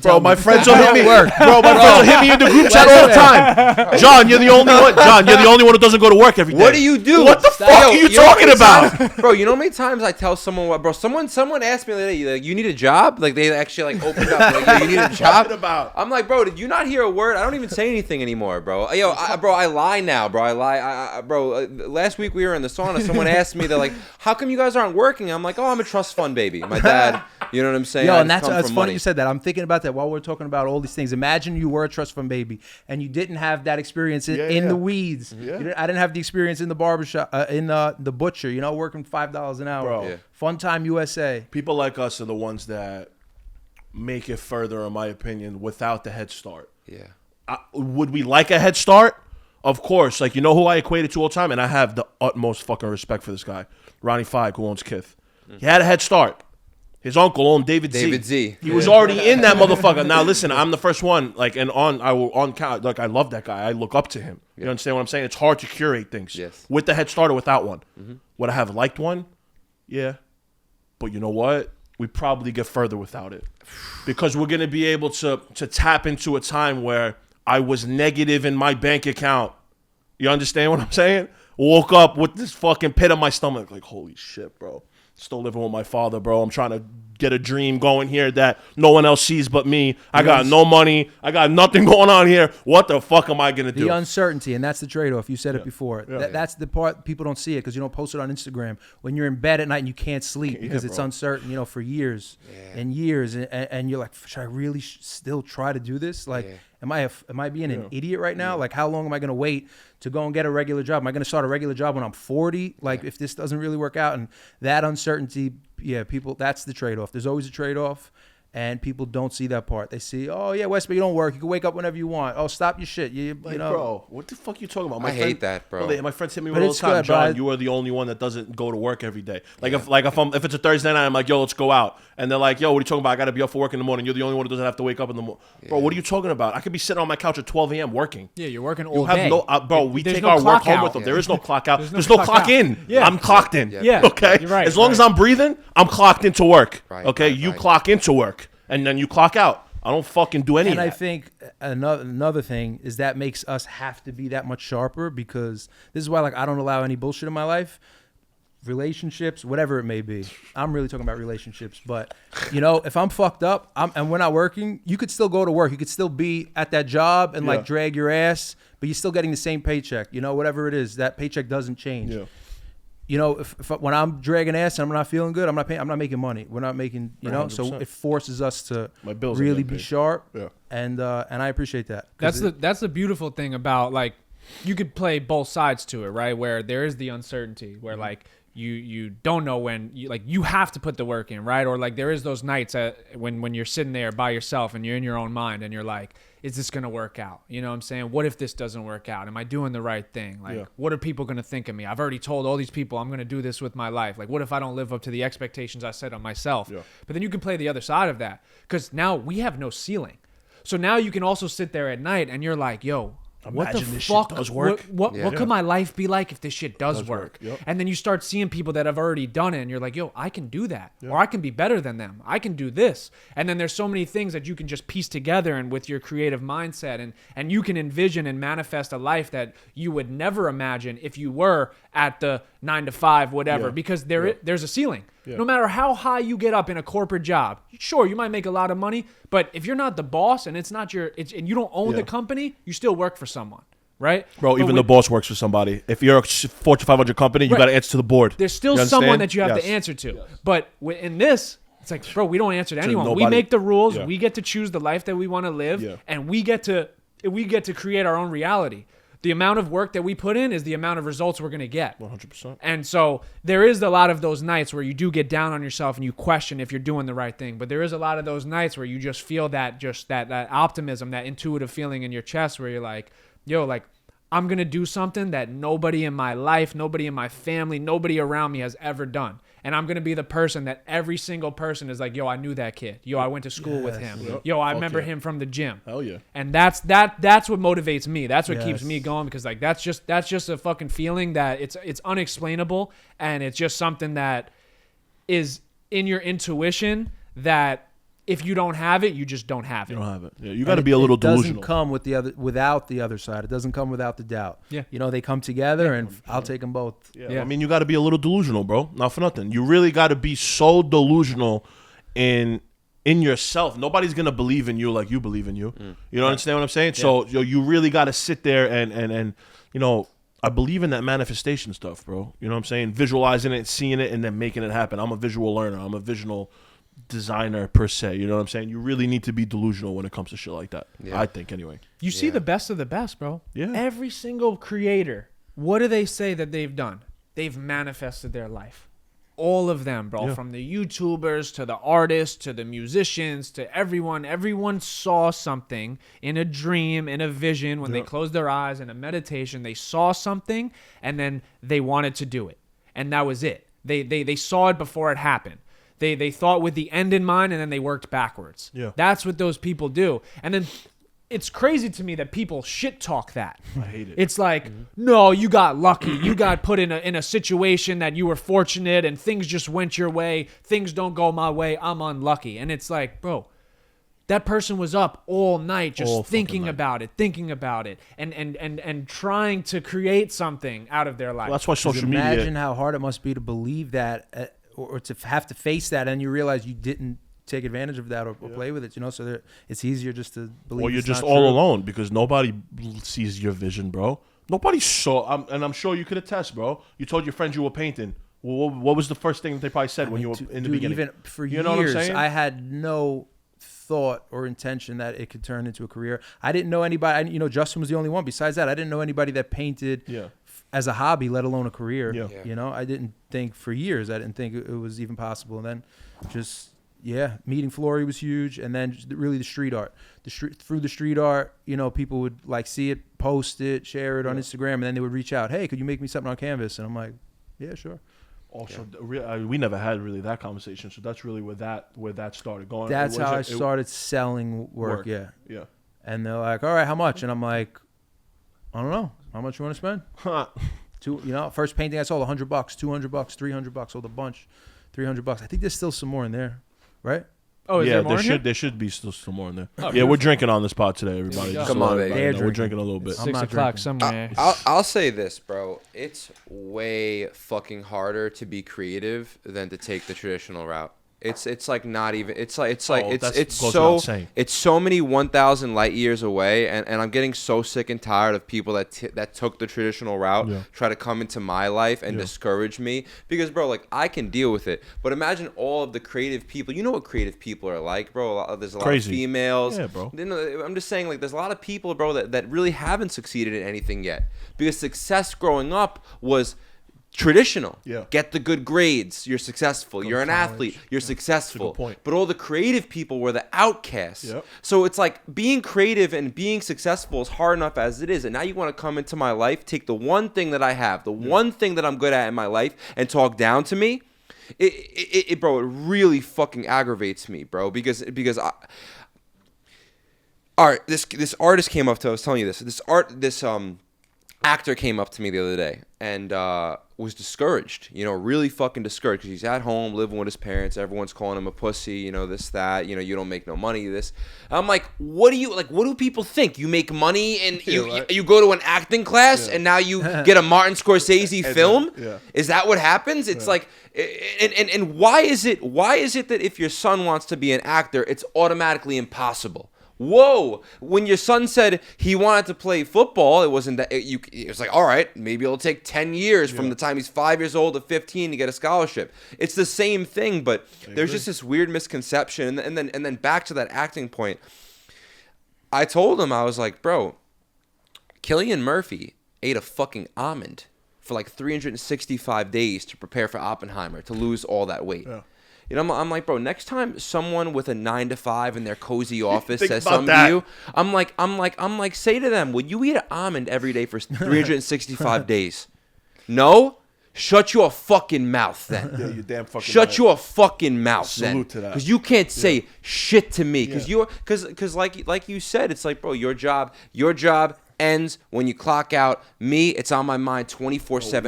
Bro, my friends will hit me. Bro, my friends will hit me in the group chat all the time. John, you're the only one. John, you're the only one who doesn't go to work every day. What do you do? What the fuck are you know how talking many about? times- bro, you know how many times I tell someone what, bro? Someone asked me like, you need a job? Like they actually like opened up. Like, you need a job? About? I'm like, bro, did you not hear a word? I don't even say anything anymore, bro. Yo, I lie now, bro. I lie. Bro, last week we were in the sauna. Someone asked me, they're like, how come you guys aren't working? I'm like, I'm a trust fund baby. My dad, you know what I'm saying? Yo, I and just that's come from funny money. you said that. I'm thinking about that while we're talking about all these things. Imagine you were a trust fund baby and you didn't have that experience in the weeds. Yeah. I didn't have the experience in the barbershop, in the butcher, working $5 an hour. Bro. Yeah. Fun Time USA. People like us are the ones that make it further, in my opinion, without the head start. Yeah. Would we like a head start? Of course. Like, you know who I equated to all the time? And I have the utmost fucking respect for this guy. Ronnie Feig, who owns Kith. He had a head start. His uncle owned David Z. He was already in that motherfucker. Now, listen, I'm the first one. Like, and I I love that guy. I look up to him. You understand what I'm saying? It's hard to curate things. Yes. With the head start or without one. Would I have liked one? Yeah. But you know what? We probably get further without it. Because we're going to be able to tap into a time where I was negative in my bank account. You understand what I'm saying? Woke up with this fucking pit on my stomach. Like, holy shit, bro. Still living with my father, bro. I'm trying to get a dream going here that no one else sees but me. I got no money. I got nothing going on here. What the fuck am I going to do? The uncertainty, and that's the trade-off. You said it before. That's the part people don't see it because you don't post it on Instagram. When you're in bed at night and you can't sleep because it's uncertain, for years and years. And you're like, should I really still try to do this? Like, am I being an idiot right now? Like, how long am I going to wait to go and get a regular job? Am I going to start a regular job when I'm 40? Like, if this doesn't really work out, and that uncertainty, people, that's the trade-off. There's always a trade-off, And people don't see that part. They see, oh yeah, Westbay, you don't work. You can wake up whenever you want. Oh, stop your shit. You know, bro, what the fuck you talking about? I hate that, bro. My friends hit me But all the it's time. good, John, bro. you are the only one that doesn't go to work every day. Like if it's a Thursday night, I'm like, yo, let's go out. And they're like, yo, what are you talking about? I got to be up for work in the morning. You're the only one who doesn't have to wake up in the morning. Bro, what are you talking about? I could be sitting on my couch at 12 a.m. working. Yeah, you're working all You have day. no, bro. We There's take no our work clock home out. with them. There is no clock out. There's There's no no clock clock out. in. Yeah. I'm clocked in. Yeah. Okay. You're right, As long as right. I'm breathing, I'm clocked into work. Right, Okay. right, You right. clock into work, and then you clock out. I don't fucking do any And of I that. think another thing is that makes us have to be that much sharper, because this is why, like, I don't allow any bullshit in my life, relationships, whatever it may be. I'm really talking about relationships, but you know, if I'm fucked up and we're not working, you could still go to work. You could still be at that job and like Yeah. drag your ass, but you're still getting the same paycheck. You know, whatever it is, that paycheck doesn't change. Yeah. You know, if when I'm dragging ass and I'm not feeling good, I'm not making money. We're not making, you know, so 100%. it forces us to My bills are really getting be paid. sharp. Yeah. And I appreciate that. 'Cause That's the beautiful thing about, like, you could play both sides to it, right? Where there is the uncertainty, where like you don't know when you have to put the work in, right? Or like there is those nights when you're sitting there by yourself and you're in your own mind and you're like, is this gonna work out? You know what I'm saying? What if this doesn't work out? Am I doing the right thing? Like, Yeah. what are people gonna think of me? I've already told all these people I'm gonna do this with my life. Like, what if I don't live up to the expectations I set on myself? Yeah. But then you can play the other side of that, because now we have no ceiling. So now you can also sit there at night and you're like, yo, what the Imagine this shit fuck does work. What Yeah. could my life be like if this shit does work? Yep. And then you start seeing people that have already done it and you're like, yo, I can do that. Or I can be better than them. I can do this. And then there's so many things that you can just piece together, and with your creative mindset, and you can envision and manifest a life that you would never imagine if you were at the 9 to 5, whatever, Yeah. because there's a ceiling. Yeah. No matter how high you get up in a corporate job, sure, you might make a lot of money, but if you're not the boss and and you don't own the Yeah. company, you still work for someone. Right, Bro, But even the with- boss works for somebody. If you're a Fortune 500 company, you Right. got to answer to the board. There's still You someone understand? that you have Yes. to answer to. But in this, it's like, bro, we don't answer to anyone. We nobody. make the rules. Yeah. We get to choose the life that we want to live, Yeah. and we get to create our own reality. The amount of work that we put in is the amount of results we're going to get. 100%. And so there is a lot of those nights where you do get down on yourself and you question if you're doing the right thing. But there is a lot of those nights where you just feel that optimism, that intuitive feeling in your chest where you're like, yo, like, I'm going to do something that nobody in my life, nobody in my family, nobody around me has ever done. And I'm going to be the person that every single person is like, yo, I knew that kid. Yo, I went to school with him. Yep. Yo, I Fuck remember yeah. him from the gym. Hell yeah. And that's what motivates me. That's what keeps Yes. me going, because like that's just a fucking feeling that it's unexplainable, and it's just something that is in your intuition that if you don't have it, you just don't have it. You don't have it. Yeah, you got to be a little it doesn't delusional. come without the other side. It doesn't come without the doubt. Yeah. You know, they come together, and I'll take them both. Yeah. I mean, you got to be a little delusional, bro. Not for nothing. You really got to be so delusional in yourself. Nobody's gonna believe in you like you believe in you. You know understand what I'm saying? So you really got to sit there and you know, I believe in that manifestation stuff, bro. You know what I'm saying? Visualizing it, seeing it, and then making it happen. I'm a visual learner. I'm a visual designer per se. You know what I'm saying? You really need to be delusional when it comes to shit like that. Yeah. I think anyway. You see Yeah. the best of the best, bro. Yeah. Every single creator, what do they say that they've done? They've manifested their life. All of them, bro. Yeah. From the YouTubers to the artists to the musicians to everyone. Everyone saw something in a dream, in a vision, when they closed their eyes in a meditation. They saw something and then they wanted to do it. And that was it. They saw it before it happened. They thought with the end in mind, and then they worked backwards. Yeah. That's what those people do. And then it's crazy to me that people shit talk that. I hate it. It's like, no, you got lucky. You got put in a situation that you were fortunate and things just went your way. Things don't go my way. I'm unlucky. And it's like, bro, that person was up all night just All fucking thinking night. about it, and trying to create something out of their life. Well, that's why social Imagine media. how hard it must be to believe that, or to have to face that, and you realize you didn't take advantage of that or play with it. You know, so it's easier just to believe. Well, you're it's just not all true. alone because nobody sees your vision, bro. Nobody saw, and I'm sure you could attest, bro. You told your friends you were painting. Well, what was the first thing that they probably said when you were in the Dude, beginning? even for You know what I'm years, saying? I had no thought or intention that it could turn into a career. I didn't know anybody. You know, Justin was the only one. Besides that, I didn't know anybody that painted Yeah. as a hobby, let alone a career. Yeah. Yeah. You know, I didn't think for years. I didn't think it was even possible. And then just yeah, meeting Flory was huge, and then really the street art. Through the street art, you know, people would like see it, post it, share it on Instagram, and then they would reach out, hey, could you make me something on canvas? And I'm like, yeah, sure. Also, we never had really that conversation, so that's really where that started going. That's how I started selling work. Yeah. And they're like, all right, how much? And I'm like, I don't know. How much you want to spend? You know, first painting I sold $100, $200, $300, sold a bunch, $300. I think there's still some more in there, right? Oh, is there more in here? There should be still some more in there. Oh, yeah, we're drinking on this pod today, everybody. Come Just to on, let baby. everybody know. We're drinking a little bit. It's I'm 6 not o'clock drinking. somewhere. I'll say this, bro. It's way fucking harder to be creative than to take the traditional route. It's like not even. It's like goes without so saying. it's so many 1,000 light years away, and I'm getting so sick and tired of people that took the traditional route, try to come into my life and discourage me, because bro, like I can deal with it, but imagine all of the creative people. You know what creative people are like, bro. There's a lot of females. Yeah, bro. I'm just saying, like, there's a lot of people, bro, that really haven't succeeded in anything yet, because success growing up was traditional. Get the good grades, you're successful. You're an athlete, you're successful. That's a good point. But all the creative people were the outcasts. So it's like being creative and being successful is hard enough as it is, and now you want to come into my life, take the one thing that I have, the one thing that I'm good at in my life, and talk down to me. Bro, it really fucking aggravates me, bro, because I, all right, this artist came up to, I was telling you this actor came up to me the other day and was discouraged, you know, really fucking discouraged, because he's at home living with his parents. Everyone's calling him a pussy, you know, this, that, you know, you don't make no money, this. I'm like, what do people think? You make money and you go to an acting class and now you get a Martin Scorsese film? Is that what happens? It's like, and why is it that if your son wants to be an actor, it's automatically impossible? Whoa! When your son said he wanted to play football, it wasn't that it was like, all right, maybe it'll take 10 years from the time he's 5 years old to 15 to get a scholarship. It's the same thing, but there's just this weird misconception. And then back to that acting point, I told him, I was like, bro, Cillian Murphy ate a fucking almond for like 365 days to prepare for Oppenheimer to lose all that weight. You know, I'm like, bro, next time someone with a 9 to 5 in their cozy office says something to you, I'm like, say to them, would you eat an almond every day for 365 days? No? Shut your fucking mouth then. Yeah, you damn fucking Shut your fucking mouth then. Salute to that. Because you can't say shit to me. Because like you said, it's like, bro, your job ends when you clock out. Me, it's on my mind 24/7,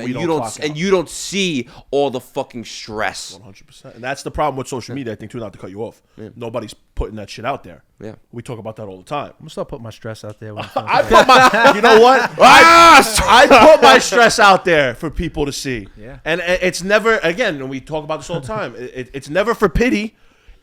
and you don't see all the fucking stress. 100%. And that's the problem with social media, I think, too, not to cut you off. Nobody's putting that shit out there. We talk about that all the time. I'm gonna start putting my stress out there. I put my, you know what? I put my stress out there for people to see. And it's never, again, and we talk about this all the time, it's never for pity.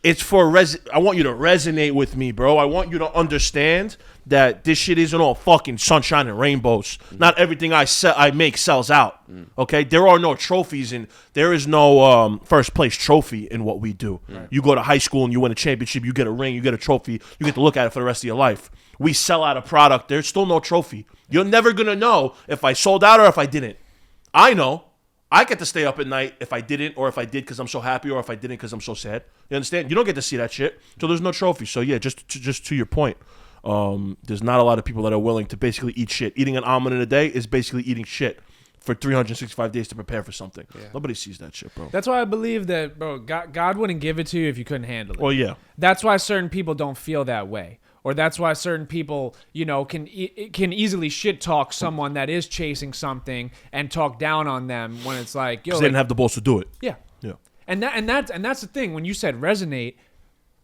It's for I want you to resonate with me, bro. I want you to understand that this shit isn't all fucking sunshine and rainbows. Not everything I make sells out. Okay? There are no trophies, and there is no first place trophy in what we do. You go to high school and you win a championship, you get a ring, you get a trophy, you get to look at it for the rest of your life. We sell out a product, there's still no trophy. You're never gonna know if I sold out or if I didn't. I know. I get to stay up at night if I didn't, or if I did because I'm so happy, or if I didn't because I'm so sad. You understand? You don't get to see that shit, so there's no trophy. So yeah, just to your point, there's not a lot of people that are willing to basically eat shit. Eating an almond in a day is basically eating shit for 365 days to prepare for something. Nobody sees that shit, bro. That's why I believe that, bro, God wouldn't give it to you if you couldn't handle it. Well, yeah. That's why certain people don't feel that way. Or that's why certain people, you know, can easily shit talk someone that is chasing something and talk down on them when it's like, yo, because they didn't have the balls to do it. Yeah. Yeah. And that's the thing. When you said resonate,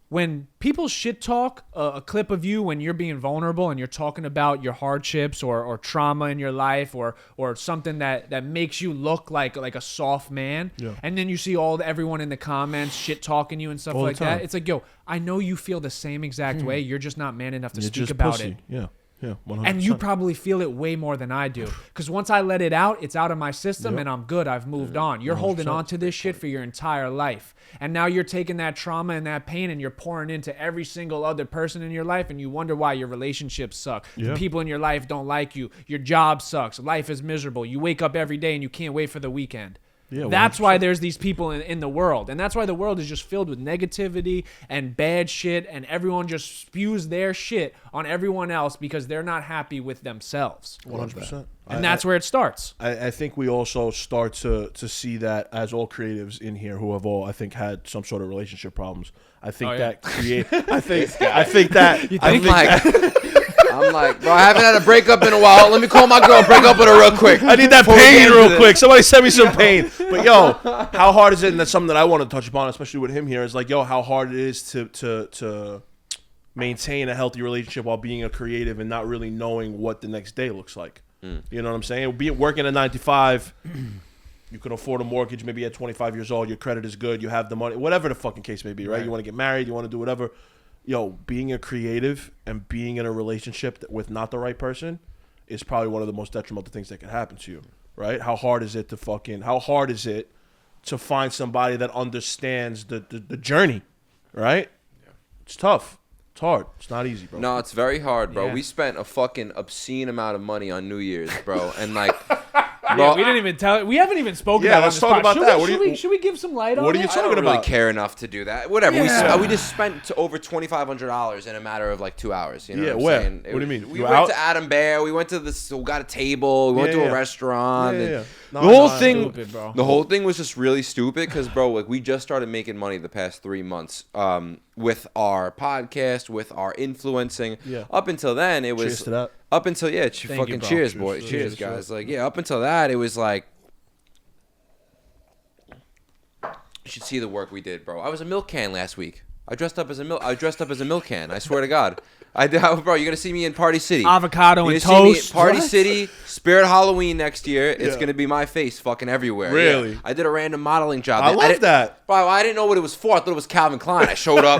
when people shit talk a clip of you when you're being vulnerable and you're talking about your hardships or trauma in your life or something that makes you look like a soft man, and then you see everyone in the comments shit talking you and stuff like that, it's like, yo, I know you feel the same exact way. You're just not man enough to speak about it. Yeah. Yeah, 100%. And you probably feel it way more than I do. Because once I let it out, it's out of my system and I'm good. I've moved on. You're holding on to this shit for your entire life. And now you're taking that trauma and that pain and you're pouring into every single other person in your life, and you wonder why your relationships suck. The people in your life don't like you. Your job sucks. Life is miserable. You wake up every day and you can't wait for the weekend. Yeah, That's 100%. why there's these people in the world. And that's why the world is just filled with negativity and bad shit. And everyone just spews their shit on everyone else because they're not happy with themselves. 100%. And that's where it starts. I think we also start to see that as all creatives in here who have all, I think, had some sort of relationship problems. I think that create. I think that. I'm like, bro, I haven't had a breakup in a while. Let me call my girl, break up with her real quick. I need that Before we pain get into real this. quick. Somebody send me some pain. But yo, how hard is it? And that's something that I want to touch upon, especially with him here. Is like, yo, how hard it is to maintain a healthy relationship while being a creative and not really knowing what the next day looks like. You know what I'm saying? Working a 9 to 5. You can afford a mortgage maybe at 25 years old. Your credit is good. You have the money. Whatever the fucking case may be, right? You want to get married. You want to do whatever. Yo, being a creative and being in a relationship with not the right person is probably one of the most detrimental things that can happen to you, right? How hard is it to find somebody that understands the journey, right? Yeah. It's tough. It's hard. It's not easy, bro. No, it's very hard, bro. Yeah. We spent a fucking obscene amount of money on New Year's, bro. And like, Yeah, we didn't even tell. We haven't even spoken Yeah, about it. let's talk about that. Should we give some light on What are it? you I don't talking really about? care enough to do that. Whatever. Yeah. We just spent over $2,500 in a matter of like 2 hours. You know Yeah, what I'm where? saying? What do you mean? We You went out? to Adam Bear. We went to this. We got a table. We went Yeah, to yeah. a restaurant. Yeah, and yeah. No, the whole no, thing. Stupid, bro. The whole thing was just really stupid because, bro, like we just started making money the past 3 months with our podcast, with our influencing. Yeah. Up until then, it was Cheers to that. up until Thank you, fucking bro. cheers, Cheers, boy. cheers, Cheers, cheers. guys. Like, yeah, up until that, it was like. You should see the work we did, bro. I was a milk can last week. I dressed up as a milk can. I swear to God. I did, bro. You're gonna see me in Party City. Avocado You're and gonna see me in toast. Party What? City, Spirit Halloween next year. It's Yeah. gonna be my face, fucking everywhere. Really? Yeah. I did a random modeling job. I love didn't- that. Bro, I didn't know what it was for. I thought it was Calvin Klein. I showed up,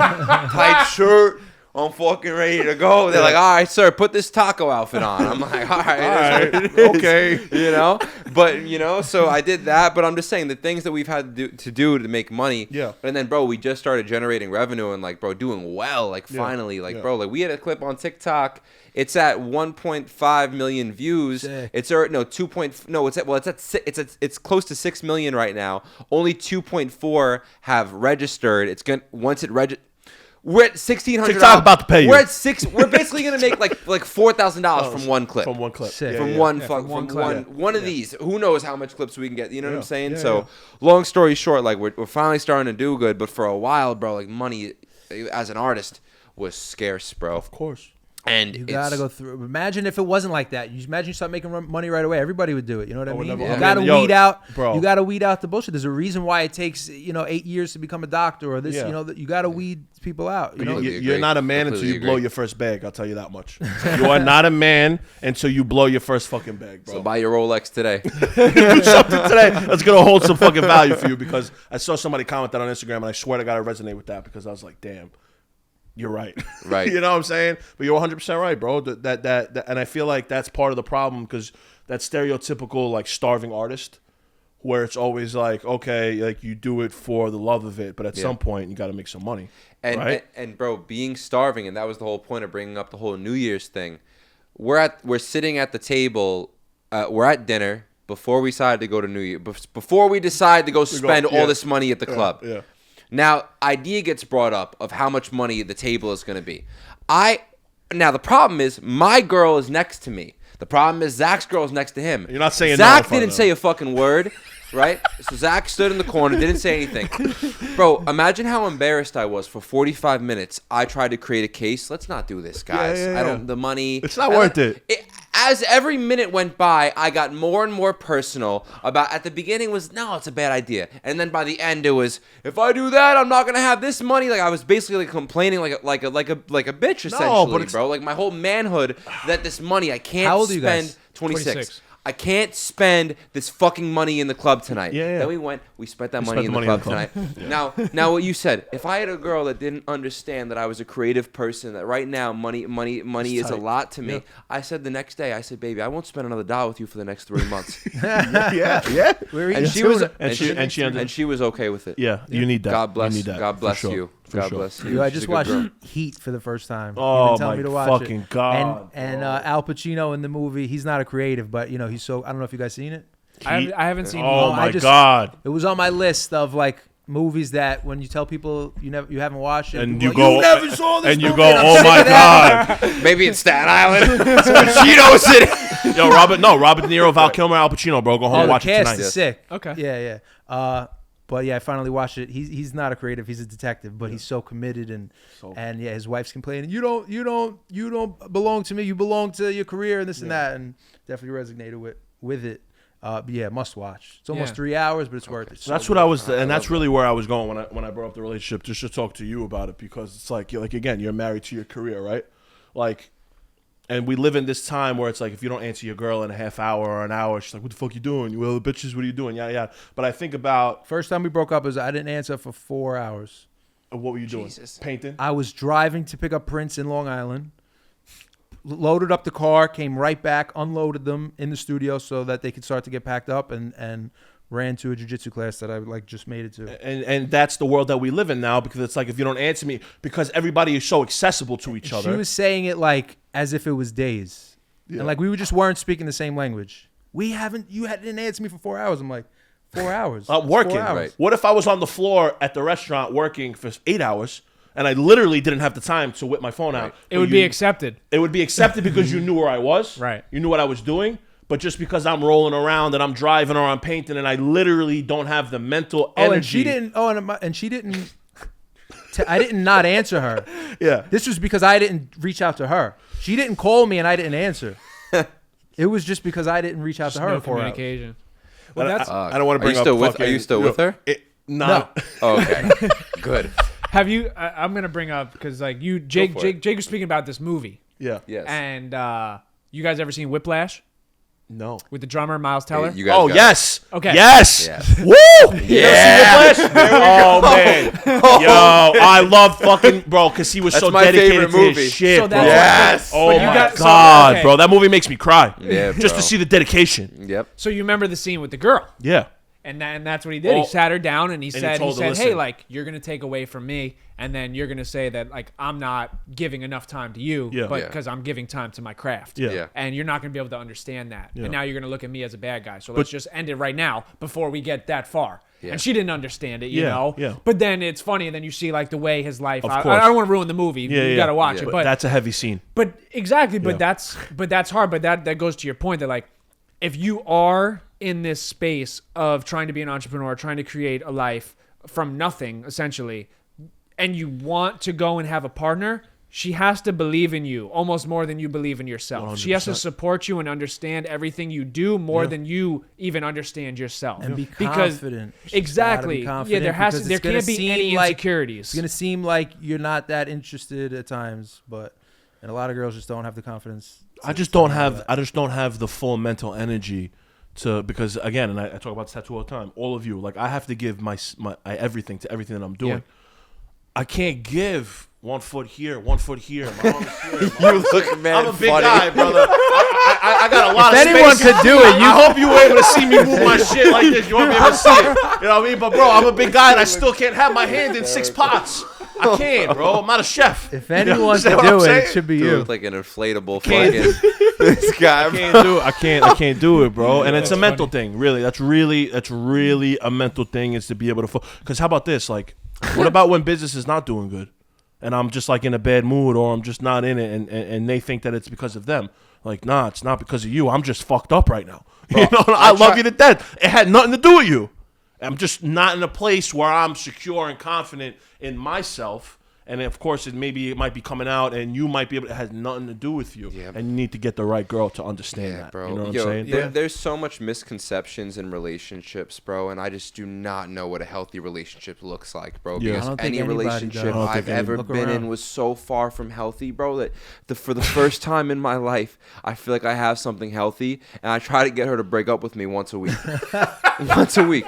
tight shirt. I'm fucking ready to go. They're like, all right, sir, put this taco outfit on. I'm like, all right, that's what it is. Okay. You know, but so I did that. But I'm just saying the things that we've had to do to make money. Yeah. And then, bro, we just started generating revenue and like, bro, doing well. Like, finally, like, Yeah. bro, like we had a clip on TikTok. It's at 1.5 million views. Sick. It's it's close to 6 million right now. Only 2.4 have registered. It's gonna once it we're at $1,600. TikTok about to pay you. We're at six. We're basically gonna make like $4,000 from one clip. From one clip. Sick. From Yeah, one yeah. fuck, from one from clip. one of these. Who knows how much clips we can get? You know what I'm Yeah. saying? Yeah, So, yeah. long story short, like we're finally starting to do good, but for a while, bro, like money as an artist was scarce, bro. Of course. And You gotta go through. Imagine if it wasn't like that. You imagine you start making money right away. Everybody would do it. You know what I mean? never- You I gotta mean, yo, weed out. bro. You gotta weed out the bullshit. There's a reason why it takes 8 years to become a doctor or this. Yeah. You gotta weed people out. You know. Completely You're agree. not a man until Completely you blow agree. your first bag. I'll tell you that much. You are not a man until you blow your first fucking bag, bro. So buy your Rolex today. Do something today that's gonna hold some fucking value for you, because I saw somebody comment that on Instagram and I swear to God I resonate with that, because I was like, damn, you're right. Right. You know what I'm saying? But you're 100% right, bro. That and I feel like that's part of the problem, because that stereotypical like starving artist, where it's always like, okay, like you do it for the love of it, but at some point you got to make some money, And, right? and bro, being starving, and that was the whole point of bringing up the whole New Year's thing. We're sitting at the table, we're at dinner before we decided to go to New Year, before we decide to go spend all this money at the club. Yeah. Now, idea gets brought up of how much money the table is going to be. Now the problem is my girl is next to me. The problem is Zach's girl is next to him. You're not saying no in Zach front of didn't them. say a fucking word, right? So Zach stood in the corner, didn't say anything. Bro, imagine how embarrassed I was for 45 minutes. I tried to create a case. Let's not do this, guys. Yeah, yeah, I don't. yeah. The money. It's not worth it. As every minute went by, I got more and more personal about. At the beginning was no, it's a bad idea, and then by the end it was, if I do that, I'm not gonna have this money. Like I was basically like complaining like a bitch essentially, but it's- bro. Like my whole manhood that this money I can't How old are you spend. guys? 26. I can't spend this fucking money in the club tonight. Yeah, yeah. Then we spent that money spent in the the money club in the tonight. Now what you said, if I had a girl that didn't understand that I was a creative person, that right now money is a lot to me, I said the next day, I said, baby, I won't spend another $1 with you for the next 3 months. yeah. We're And eating she was tuna. And she and she was okay with it. Yeah, you need that. God bless. You need that, God for bless sure, you. for God sure. bless you. Yo, I She's just a good watched girl. Heat for the first time. Oh, You've been telling my me to watch fucking it. God, And Al Pacino in the movie, he's not a creative, but he's so. I don't know if you guys seen it. I haven't seen. Oh I my God! It was on my list of like movies that when you tell people you haven't watched it, And people you are like, go, you never saw this and you movie," go, and I'm oh sick my of that. God! Maybe it's Staten Island. Cheeto City. Yo, Robert De Niro, Val Kilmer, Al Pacino, bro. Go home Oh, and the watch it cast tonight. is sick. Okay. Yeah. But yeah, I finally watched it. He's not a creative. He's a detective, but he's so committed and yeah, his wife's complaining. You don't belong to me. You belong to your career and this and that, and definitely resonated with it. But yeah, must watch. It's almost 3 hours, but it's worth it. That's what I was, and that's really where I was going when I brought up the relationship, just to talk to you about it, because it's like again, you're married to your career, right? Like, and we live in this time where it's like if you don't answer your girl in a half hour or an hour, she's like, "What the fuck you doing? You little bitches, what are you doing?" Yada yada. But I think about First time we broke up is I didn't answer for 4 hours. what were you doing? Jesus. Painting. I was driving to pick up Prince in Long Island. Loaded up the car, came right back, unloaded them in the studio so that they could start to get packed up, and ran to a jiu-jitsu class that I like just made it to. And that's the world that we live in now, because it's like if you don't answer me, because everybody is so accessible to each other. She was saying it like as if it was days, and like we just weren't speaking the same language. You didn't answer me for 4 hours. I'm like, 4 hours. It's working. 4 hours. Right. What if I was on the floor at the restaurant working for 8 hours? And I literally didn't have the time to whip my phone out. It would be accepted. It would be accepted because you knew where I was. Right. You knew what I was doing. But just because I'm rolling around and I'm driving or I'm painting and I literally don't have the mental energy. Oh, and she didn't. Oh, and she didn't. I didn't not answer her. Yeah. This was because I didn't reach out to her. She didn't call me and I didn't answer. It was just because I didn't reach out to her No in 4 hours. communication. Well, I that's. don't want to bring up Are you still with her? No. Oh, okay. Good. Have you? I'm gonna bring up because like you, Jake was speaking about this movie, Yeah. Yes. and you guys ever seen Whiplash No. with the drummer Miles Teller? You guys Oh, got yes. Okay. Yes. Yes. Woo. Yeah. Oh, man. Yo, I love fucking, bro, because he was That's so my dedicated favorite to movie. his shit, So bro. that's Yes. Oh, But you my got- so, God, okay. bro. That movie makes me cry. Yeah, Just bro. to see the dedication. Yep. So you remember the scene with the girl? Yeah. And that's what he did. Oh. He sat her down and he said, told her, "Hey, "Listen." like you're gonna take away from me, and then you're gonna say that like I'm not giving enough time to you, Yeah. but Yeah. because I'm giving time to my craft. Yeah. Yeah. And you're not gonna be able to understand that. Yeah. And now you're gonna look at me as a bad guy. So let's just end it right now before we get that far." Yeah. And she didn't understand it, you Yeah, know. yeah. But then it's funny, and then you see like the way his life. I course. don't want to ruin the movie. Yeah, you yeah. gotta watch Yeah. it. But But that's a heavy scene. but exactly, but Yeah. that's hard. But that goes to your point that like if you are in this space of trying to be an entrepreneur, trying to create a life from nothing essentially, and you want to go and have a partner, she has to believe in you almost more than you believe in yourself. She has to 100%. support you and understand everything you do more than you even understand yourself. And be Because- confident. She's Exactly. gotta be Yeah, there confident because there it's gonna can't be seem any like- insecurities. It's gonna seem like you're not that interested at times, and a lot of girls just don't have the confidence. I just don't have the full mental energy to, because again, and I talk about this tattoo all the time. All of you, like I have to give my everything to everything that I'm doing. Yeah. I can't give 1 foot here, 1 foot here. My arm is here. You look mad I'm a big funny. guy, brother. I got a lot If of anyone space. could do it, you- I hope you were able to see me move my shit like this. You won't be able to see it. You know what I mean? But bro, I'm a big guy and I still can't have my hand in 6 pots. I can't, bro. I'm not a chef. If You anyone understand could what I'm do it, saying? it should be Dude, you. look like an inflatable Can't fucking this guy. I can't do it. I can't do it, bro. And it's a mental thing, really. That's really a mental thing, is to be able to. Because how about this? Like, what about when business is not doing good, and I'm just like in a bad mood, or I'm just not in it, and they think that it's because of them. Like, nah, it's not because of you. I'm just fucked up right now. You know, I love you to death. It had nothing to do with you. I'm just not in a place where I'm secure and confident in myself. And of course, it might be coming out, and you might be able. It has nothing to do with you, Yep. and you need to get the right girl to understand that. Bro. You know what Yo, I'm saying? there's so much misconceptions in relationships, bro, and I just do not know what a healthy relationship looks like, bro. Yeah. Because I don't think any anybody relationship does. I don't I've think ever Look been in around. was so far from healthy, bro, that for the first time in my life, I feel like I have something healthy, and I try to get her to break up with me once a week. Once a week.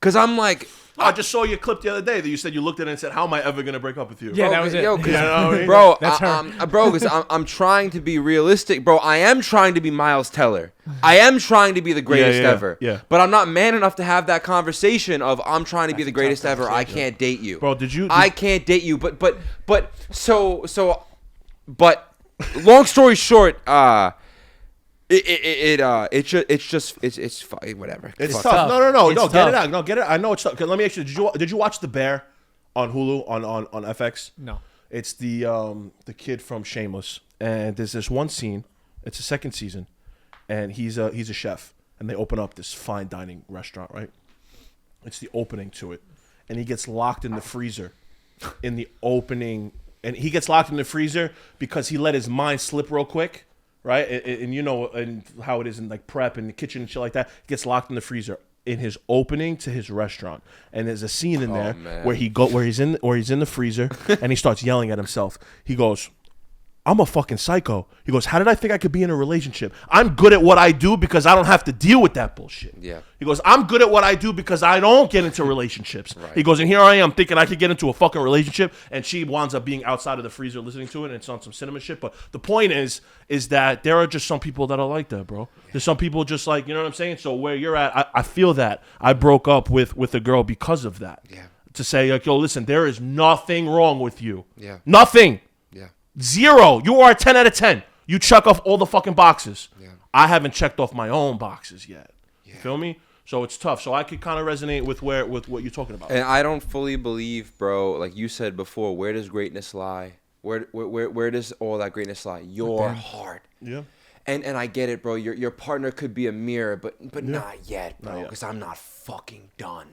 Because I'm like, I just saw your clip the other day that you said you looked at it and said, "How am I ever gonna break up with you?" Yeah, bro, that was it. yo, 'cause- You know what I mean? bro, That's her. bro, because I'm trying to be realistic, bro. I am trying to be Miles Teller. I am trying to be the greatest yeah, ever. yeah. But I'm not man enough to have that conversation of I'm trying to be the greatest ever. I can't date you, Bro, I can't date you. But long story short, It's whatever. It's Fuck. tough. No. It's Get tough. it out. No, get it. I know it's tough. 'Cause let me ask you. Did you watch The Bear on Hulu on FX? No. It's the kid from Shameless, and there's this one scene. It's the second season, and he's a chef, and they open up this fine dining restaurant. Right. It's the opening to it, and he gets locked in the freezer, in the opening, and he gets locked in the freezer because he let his mind slip real quick. Right, and you know, and how it is in like prep and the kitchen and shit like that. He gets locked in the freezer in his opening to his restaurant, and there's a scene in there man. where he's in the freezer and he starts yelling at himself. He goes, "I'm a fucking psycho." He goes, "How did I think I could be in a relationship? I'm good at what I do because I don't have to deal with that bullshit." Yeah. He goes, "I'm good at what I do because I don't get into relationships." Right. He goes, "And here I am thinking I could get into a fucking relationship," and she winds up being outside of the freezer listening to it, and it's on some cinema shit. But the point is that there are just some people that are like that, bro. There's some people just like, you know what I'm saying? So where you're at, I feel that. I broke up with a girl because of that. Yeah. To say, like, yo, listen, there is nothing wrong with you. Yeah. Nothing. Yeah. 0. You are a 10 out of 10. You check off all the fucking boxes. Yeah. I haven't checked off my own boxes yet. You feel me? So it's tough. So I could kind of resonate with what you're talking about. And I don't fully believe, bro, like you said before, where does greatness lie? Where does all that greatness lie? Your heart. Yeah. And I get it, bro. Your partner could be a mirror, but not yet, bro, because I'm not fucking done.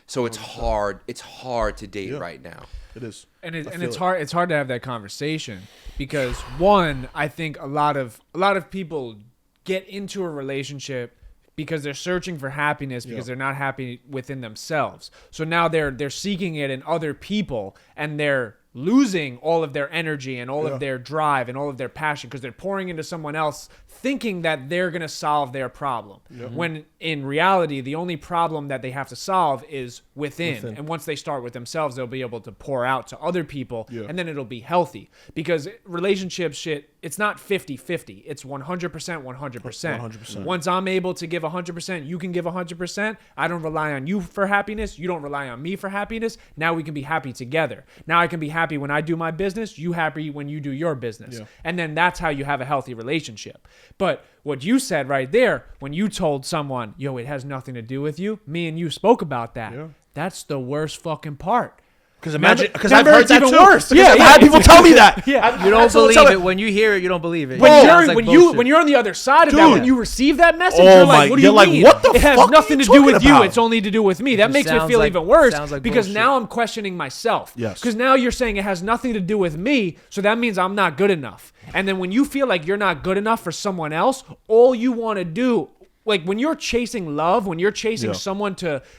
So it's hard. It's hard to date right now. It is. And it's hard. It's hard to have that conversation because one, I think a lot of people get into a relationship because they're searching for happiness because they're not happy within themselves. So now they're seeking it in other people, and they're losing all of their energy and all of their drive and all of their passion because they're pouring into someone else thinking that they're going to solve their problem. When in reality, the only problem that they have to solve is within. And once they start with themselves, they'll be able to pour out to other people, and then it'll be healthy. Because relationship shit, it's not 50-50. It's 100%, 100%. 100%. Once I'm able to give 100%, you can give 100%. I don't rely on you for happiness. You don't rely on me for happiness. Now we can be happy together. Now I can be happy when I do my business. You happy when you do your business. And then that's how you have a healthy relationship. But what you said right there, when you told someone, yo, it has nothing to do with you, me and you spoke about that. That's the worst fucking part. Because I've heard it's that even too. worse. I've had people tell me that. You don't believe it. When you hear it, you don't believe it. When you're on the other side of that, Dude. when you receive that message, Oh you're my- like, what do you're you like, mean? what the it has fuck are nothing you to do with talking you. about? It's only to do with me. That just makes me sounds feel like- even worse sounds like because bullshit. now I'm questioning myself. Yes. Because now you're saying it has nothing to do with me, so that means I'm not good enough. And then when you feel like you're not good enough for someone else, all you want to do, like when you're chasing love, when you're chasing someone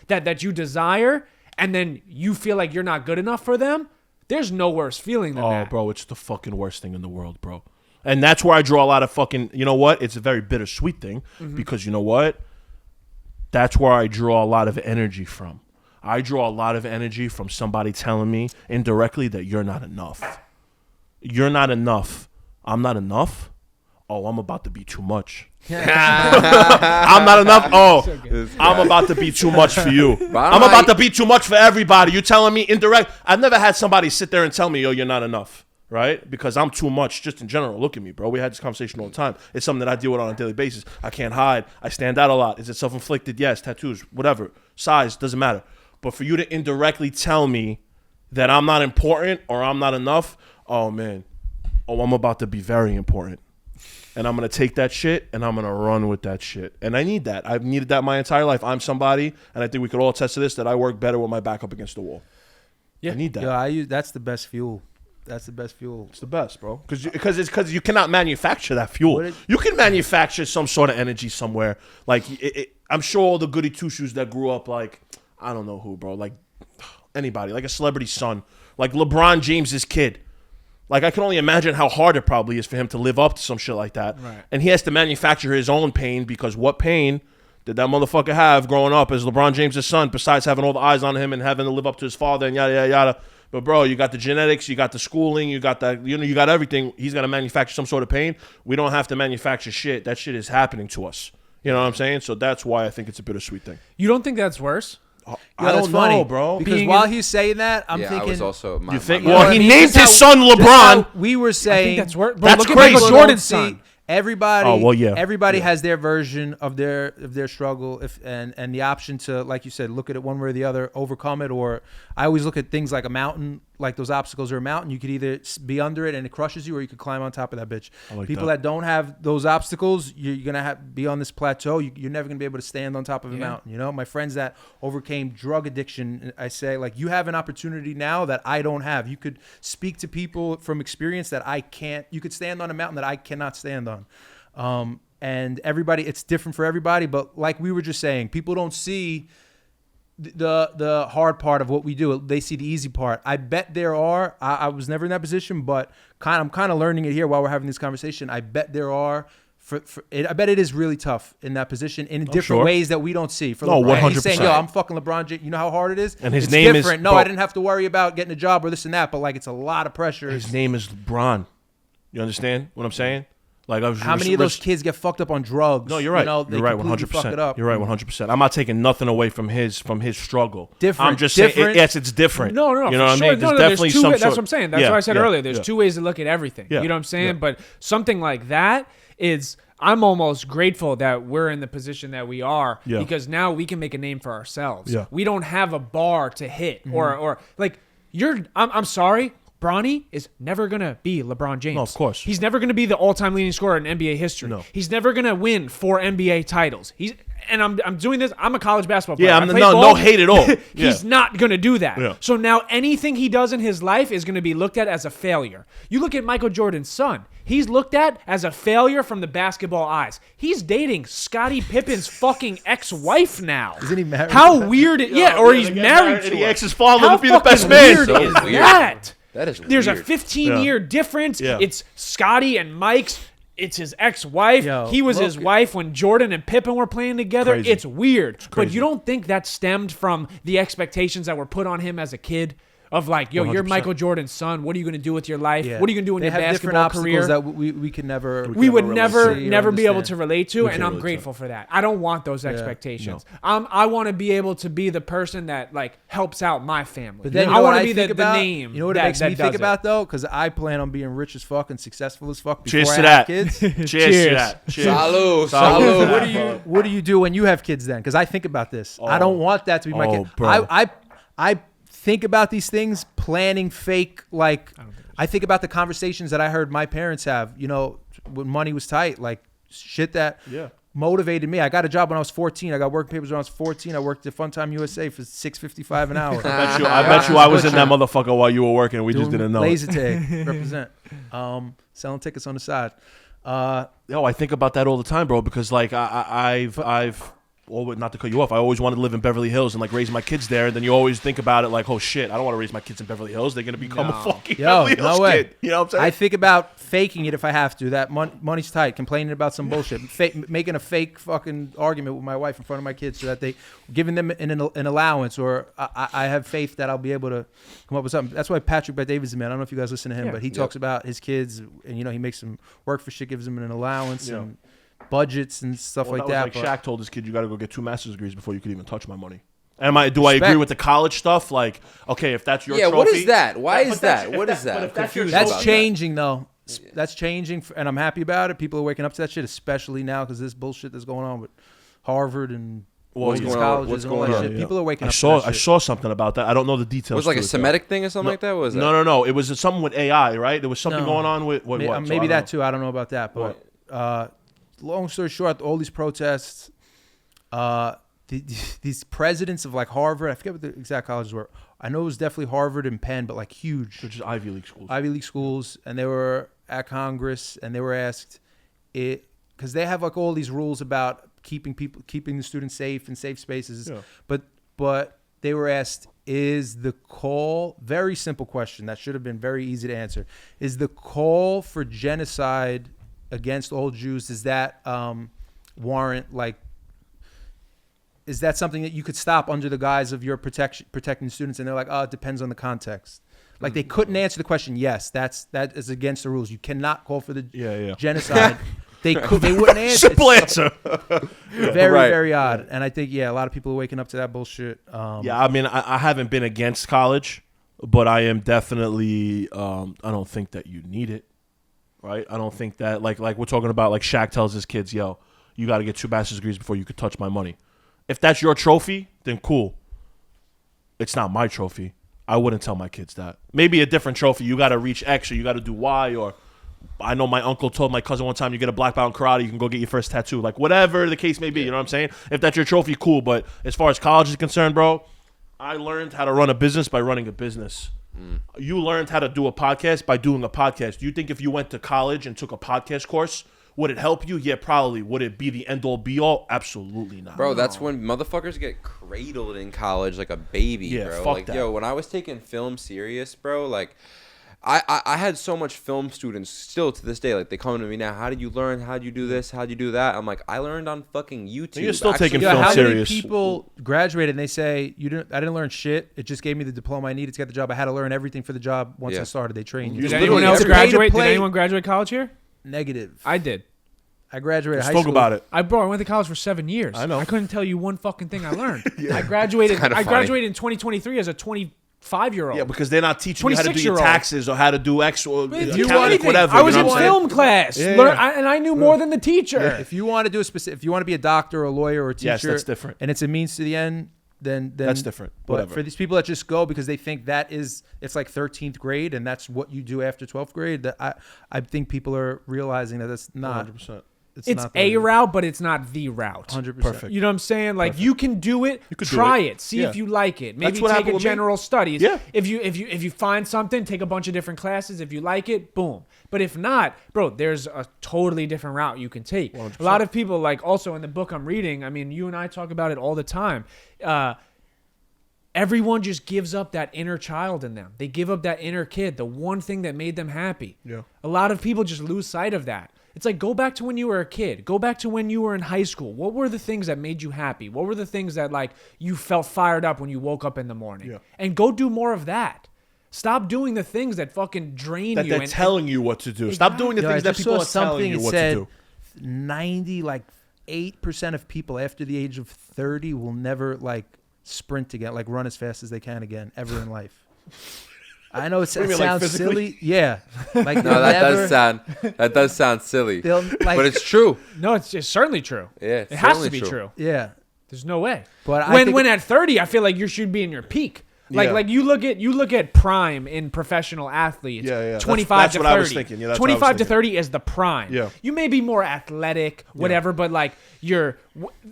that you desire, and then you feel like you're not good enough for them, there's no worse feeling than that. Oh, bro, it's the fucking worst thing in the world, bro. And that's where I draw a lot of fucking, you know what? It's a very bittersweet thing because you know what? That's where I draw a lot of energy from. I draw a lot of energy from somebody telling me indirectly that you're not enough. You're not enough. I'm not enough. Oh, I'm about to be too much. I'm not enough. Oh, I'm about to be too much for you. I'm about to be too much for everybody. You telling me indirect? I've never had somebody sit there and tell me, yo, you're not enough. Right? Because I'm too much just in general. Look at me, bro. We had this conversation all the time. It's something that I deal with on a daily basis. I can't hide. I stand out a lot. Is it self-inflicted? Yes. Tattoos, whatever. Size, doesn't matter. But for you to indirectly tell me that I'm not important or I'm not enough, oh, man. Oh, I'm about to be very important. And I'm going to take that shit and I'm going to run with that shit. And I need that. I've needed that my entire life. I'm somebody, and I think we could all attest to this, that I work better with my back up against the wall. Yeah. I need that. Yo, that's the best fuel. That's the best fuel. It's the best, bro. Because you cannot manufacture that fuel. You can manufacture some sort of energy somewhere. Like, I'm sure all the goody two-shoes that grew up, like, I don't know who, bro. Like, anybody. Like a celebrity's son. Like LeBron James's kid. Like, I can only imagine how hard it probably is for him to live up to some shit like that. Right. And he has to manufacture his own pain because what pain did that motherfucker have growing up as LeBron James' son besides having all the eyes on him and having to live up to his father and yada, yada, yada. But, bro, you got the genetics, you got the schooling, you got that, you got everything. He's got to manufacture some sort of pain. We don't have to manufacture shit. That shit is happening to us. You know what I'm saying? So that's why I think it's a bittersweet thing. You don't think that's worse? I don't know, bro. Because while he's saying that, I'm thinking. I was also. You think? my- Well, he named his son LeBron. We were I saying think that's worse. Bro, That's look crazy. at Michael Jordan's son. Everybody, Oh, well, yeah. everybody Yeah. has their version of their struggle, and the option to, like you said, look at it one way or the other, overcome it. Or I always look at things like a mountain, like those obstacles are a mountain. You could either be under it and it crushes you, or you could climb on top of that bitch. I like People that. that don't have those obstacles, you're gonna be on this plateau. You're never gonna be able to stand on top of a mountain. You know, my friends that overcame drug addiction, I say, like, you have an opportunity now that I don't have. You could speak to people from experience that I can't. You could stand on a mountain that I cannot stand on. And everybody, it's different for everybody, but like we were just saying, people don't see the hard part of what we do. They see the easy part. I bet there are, I was never in that position, but I'm kind of learning it here while we're having this conversation. I bet there are, I bet it is really tough in that position in different ways that we don't see. For No, LeBron, he's 100%. saying, yo, I'm fucking LeBron James. You know how hard it is? And his It's name is- different. No, bro. I didn't have to worry about getting a job or this and that, but like, it's a lot of pressure. His name is LeBron. You understand what I'm saying? Like, I was How many of those kids get fucked up on drugs? No, you're right. You know, they you're right, completely 100%. fuck it up. You're right, 100%. I'm not taking nothing away from his struggle. Different, I'm just different. saying, yes, it's different. No, you know for what I sure. mean? No, There's definitely two some. That's what I'm saying. That's what I said earlier. There's yeah. two ways to look at everything. Yeah. You know what I'm saying? Yeah. But something like that is, I'm almost grateful that we're in the position that we are, Yeah. because now we can make a name for ourselves. Yeah. We don't have a bar to hit, or like I'm sorry. Bronny is never going to be LeBron James. No, of course. He's never going to be the all-time leading scorer in NBA history. No. He's never going to win 4 NBA titles. I'm doing this. I'm a college basketball player. Yeah, I play ball. no hate at all. He's Yeah. not going to do that. Yeah. So now anything he does in his life is going to be looked at as a failure. You look at Michael Jordan's son. He's looked at as a failure from the basketball eyes. He's dating Scottie Pippen's fucking ex-wife now. Isn't he married? How weird it, yeah, or he's married to and her. he asks his father How to be the best fucking man. weird So is weird. that? That is There's weird. a 15-year difference. Yeah. It's Scotty and Mike's. It's his ex-wife. Yo, He was his look- wife when Jordan and Pippen were playing together. Crazy. It's weird. But crazy. you don't think that stemmed from the expectations that were put on him as a kid? Of like, yo, you're 100%. Michael Jordan's son. What are you going to do with your life? Yeah. What are you going to do in They your have different basketball career? obstacles that we could never. We would really never see or never be able understand. to relate to, and can't I'm relate to grateful for that. I don't want those expectations. No. I want to be able to be the person that like helps out my family. But then you I know want what to be think the about? name. You know what that, it makes that me does think it. about though, because I plan on being rich as fuck and successful as fuck before Cheers I to have that. kids. Cheers Cheers. to that. Cheers. Salud, Salud. salud. What do you do when you have kids then? Because I think about this. I don't want that to be my Oh, kid. bro. I think about these things, planning fake. Like I think about the conversations that I heard my parents have. You know, when money was tight, like shit that motivated me. I got a job when I was 14. I got work papers when I was 14. I worked at Funtime USA for $6.55 an hour. I bet you I was in that motherfucker while you were working and we just didn't know. Laser tag, represent. Selling tickets on the side. Yo, I think about that all the time, bro, because like I've always, not to cut you off, I always wanted to live in Beverly Hills and like raise my kids there. And then you always think about it like, oh shit, I don't want to raise my kids in Beverly Hills. They're gonna become a fucking Beverly Hills no way. kid. You know what I'm saying? I think about faking it if I have to. That money's tight. Complaining about some bullshit. Making a fake fucking argument with my wife in front of my kids so that they giving them an allowance, or I have faith that I'll be able to come up with something. That's why Patrick Bet-David's man. I don't know if you guys listen to him, but he talks about his kids and he makes them work for shit, gives them an allowance and budgets and stuff Well, like that that. was like Shaq told his kid, you got to go get 2 master's degrees before you could even touch my money. Do I agree with the college stuff? Like, okay, if that's your trophy. What is that? Why But is that? if What is that? but I'm if that's your confused That's about changing though. That's changing, and I'm happy about it. People are waking up to that shit, especially now because this bullshit that's going on with Harvard and What's women's going on? colleges What's and all going that on? shit. Yeah. People are waking I up saw to that I shit. saw something about that. I don't know the details. It was like to a it, though. Semitic thing or something like that? What was that? No. It was something with AI, right? There was something No. going on with what? So I Maybe don't that know. too. I don't know about that, but long story short, all these protests, these presidents of like Harvard, I forget what the exact colleges were. I know it was definitely Harvard and Penn, but like huge Which is Ivy League schools. Ivy League schools, and they were at Congress and they were asked it because they have like all these rules about keeping the students safe in safe spaces. Yeah. But they were asked, is the call, very simple question that should have been very easy to answer, is the call for genocide against all Jews, does that warrant, like, is that something that you could stop under the guise of your protecting students? And they're like, oh, it depends on the context. Like they couldn't answer the question. Yes, that is against the rules. You cannot call for the genocide. They wouldn't answer. Simple answer. Very, Right. very odd. And I think, a lot of people are waking up to that bullshit. Yeah, I mean, I haven't been against college, but I am definitely. I don't think that you need it. right? I don't think that like we're talking about like Shaq tells his kids, yo, you got to get 2 master's degrees before you could touch my money. If that's your trophy, then cool. It's not my trophy. I wouldn't tell my kids that. Maybe a different trophy. You got to reach X or you got to do Y, or I know my uncle told my cousin one time, you get a black belt in karate, you can go get your first tattoo. Like whatever the case may be, you know what I'm saying? If that's your trophy, cool. But as far as college is concerned, bro, I learned how to run a business by running a business. You learned how to do a podcast by doing a podcast. Do you think if you went to college and took a podcast course, would it help you? Yeah, probably. Would it be the end-all, be-all? Absolutely not. Bro, that's when motherfuckers get cradled in college like a baby, Yeah, bro. fuck Like, that. yo, when I was taking film serious, bro, like, I had so much film students still to this day. Like, they come to me now, how did you learn? How did you do this? How did you do that? I'm like, I learned on fucking YouTube. You're still taking Yeah, film how serious. many people graduated and they say I didn't learn shit. It just gave me the diploma I needed to get the job. I had to learn everything for the job once Yeah. I started. They trained you. Did literally anyone else every- graduate? Did play- anyone graduate college here? Negative. I did. I graduated Let's high talk school. about it. I went to college for 7 years. I know. I couldn't tell you one fucking thing I learned. I graduated. It's kinda I funny. graduated in 2023 as a 25-year-old. Yeah, because they're not teaching you how to do your 26-year-old. taxes or how to do X or Didn't accounting, do anything. whatever. I was you in know what I'm saying? film class, Yeah, Learn- yeah. and I knew more than the teacher. If you want to do if you want to be a doctor or a lawyer or a teacher, Yes, that's different. and it's a means to the end, then That's different. But Whatever. for these people that just go because they think it's like 13th grade and that's what you do after 12th grade, that I think people are realizing that that's not. 100%. It's not a the- route, but it's not the route. 100%. Perfect. You know what I'm saying? Like you can do it, could do try it. it, see Yeah. if you like it. Maybe That's what take happened a with me. general studies. Yeah. If you find something, take a bunch of different classes. If you like it, boom. But if not, bro, there's a totally different route you can take. 100%. A lot of people, like also in the book I'm reading, I mean, you and I talk about it all the time. Everyone just gives up that inner child in them. They give up that inner kid, the one thing that made them happy. Yeah. A lot of people just lose sight of that. It's like, go back to when you were a kid. Go back to when you were in high school. What were the things that made you happy? What were the things that like you felt fired up when you woke up in the morning? Yeah. And go do more of that. Stop doing the things that fucking drain That you. they're telling you what to do. Stop doing the Yo, I things that just people saw are telling something you that what said to do. 8% of people after the age of 30 will never like sprint again, like run as fast as they can again ever in life. I know it do you mean, like, sounds physically? silly. Yeah. Like No, they'll that does sound silly. they'll like But it's true. No, it's certainly true. Yeah, it's it has to certainly be true. true. yeah. There's no way. But I think- when at 30, I feel like you should be in your peak. Like Yeah. like you look at prime in professional athletes. Yeah, yeah. That's- 25 that's to what 30. I was thinking. Yeah, that's what I was 25 to thinking. 30 is the prime. Yeah. You may be more athletic, whatever, but like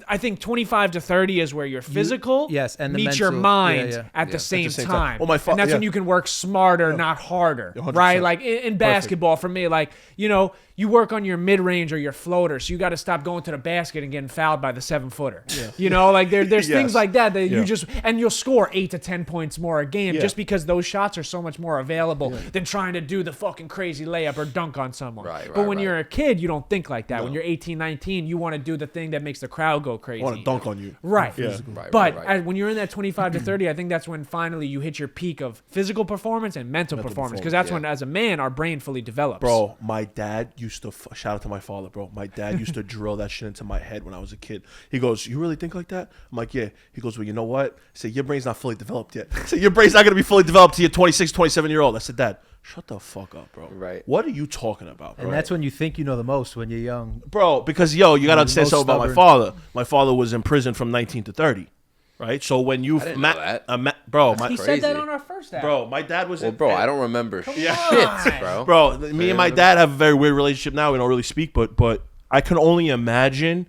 I think 25 to 30 is where your physical yes, and the meets your mental- mind yeah. at the same same time. time. Well, my and that's when yeah. you can work smarter, not harder. 100%. Right? Like in basketball, for me, like, you know, you work on your mid-range or your floater, so you got to stop going to the basket and getting fouled by the 7-footer. Yeah. You know, like there's Yes. things like that you Yeah. just, and you'll score 8 to 10 points more a game Yeah. just because those shots are so much more available than trying to do the fucking crazy layup or dunk on someone. Right, but right, when right. you're a kid, you don't think like that. When you're 18, 19, you want to do the thing that makes the crowd go crazy. I want to dunk on you. Right. Yeah. Right, But right, right. when you're in that 25 to 30, I think that's when finally you hit your peak of physical performance and mental performance. Because that's yeah. when, as a man, our brain fully develops. Bro, my dad used to shout out to my father, bro. My dad used to drill that shit into my head when I was a kid. He goes, "You really think like that?" I'm like, "Yeah." He goes, "Well, you know what?" I said, "Your brain's not fully developed yet." I said, "Your brain's not gonna be fully developed to your 26, 27-year-old." I said, "Dad, shut the fuck up, bro. Right. What are you talking about, bro?" And that's when you think you know the most when you're young. Bro, because yo, you gotta the understand most something about my stubborn. father. My father was in prison from 19 to 30, right? So when you, didn't know that. bro, he my, said that crazy. on our first app. bro, my dad was Well, in. bro, I don't remember on. shit, bro. Bro, me and my dad have a very weird relationship now. We don't really speak, but I can only imagine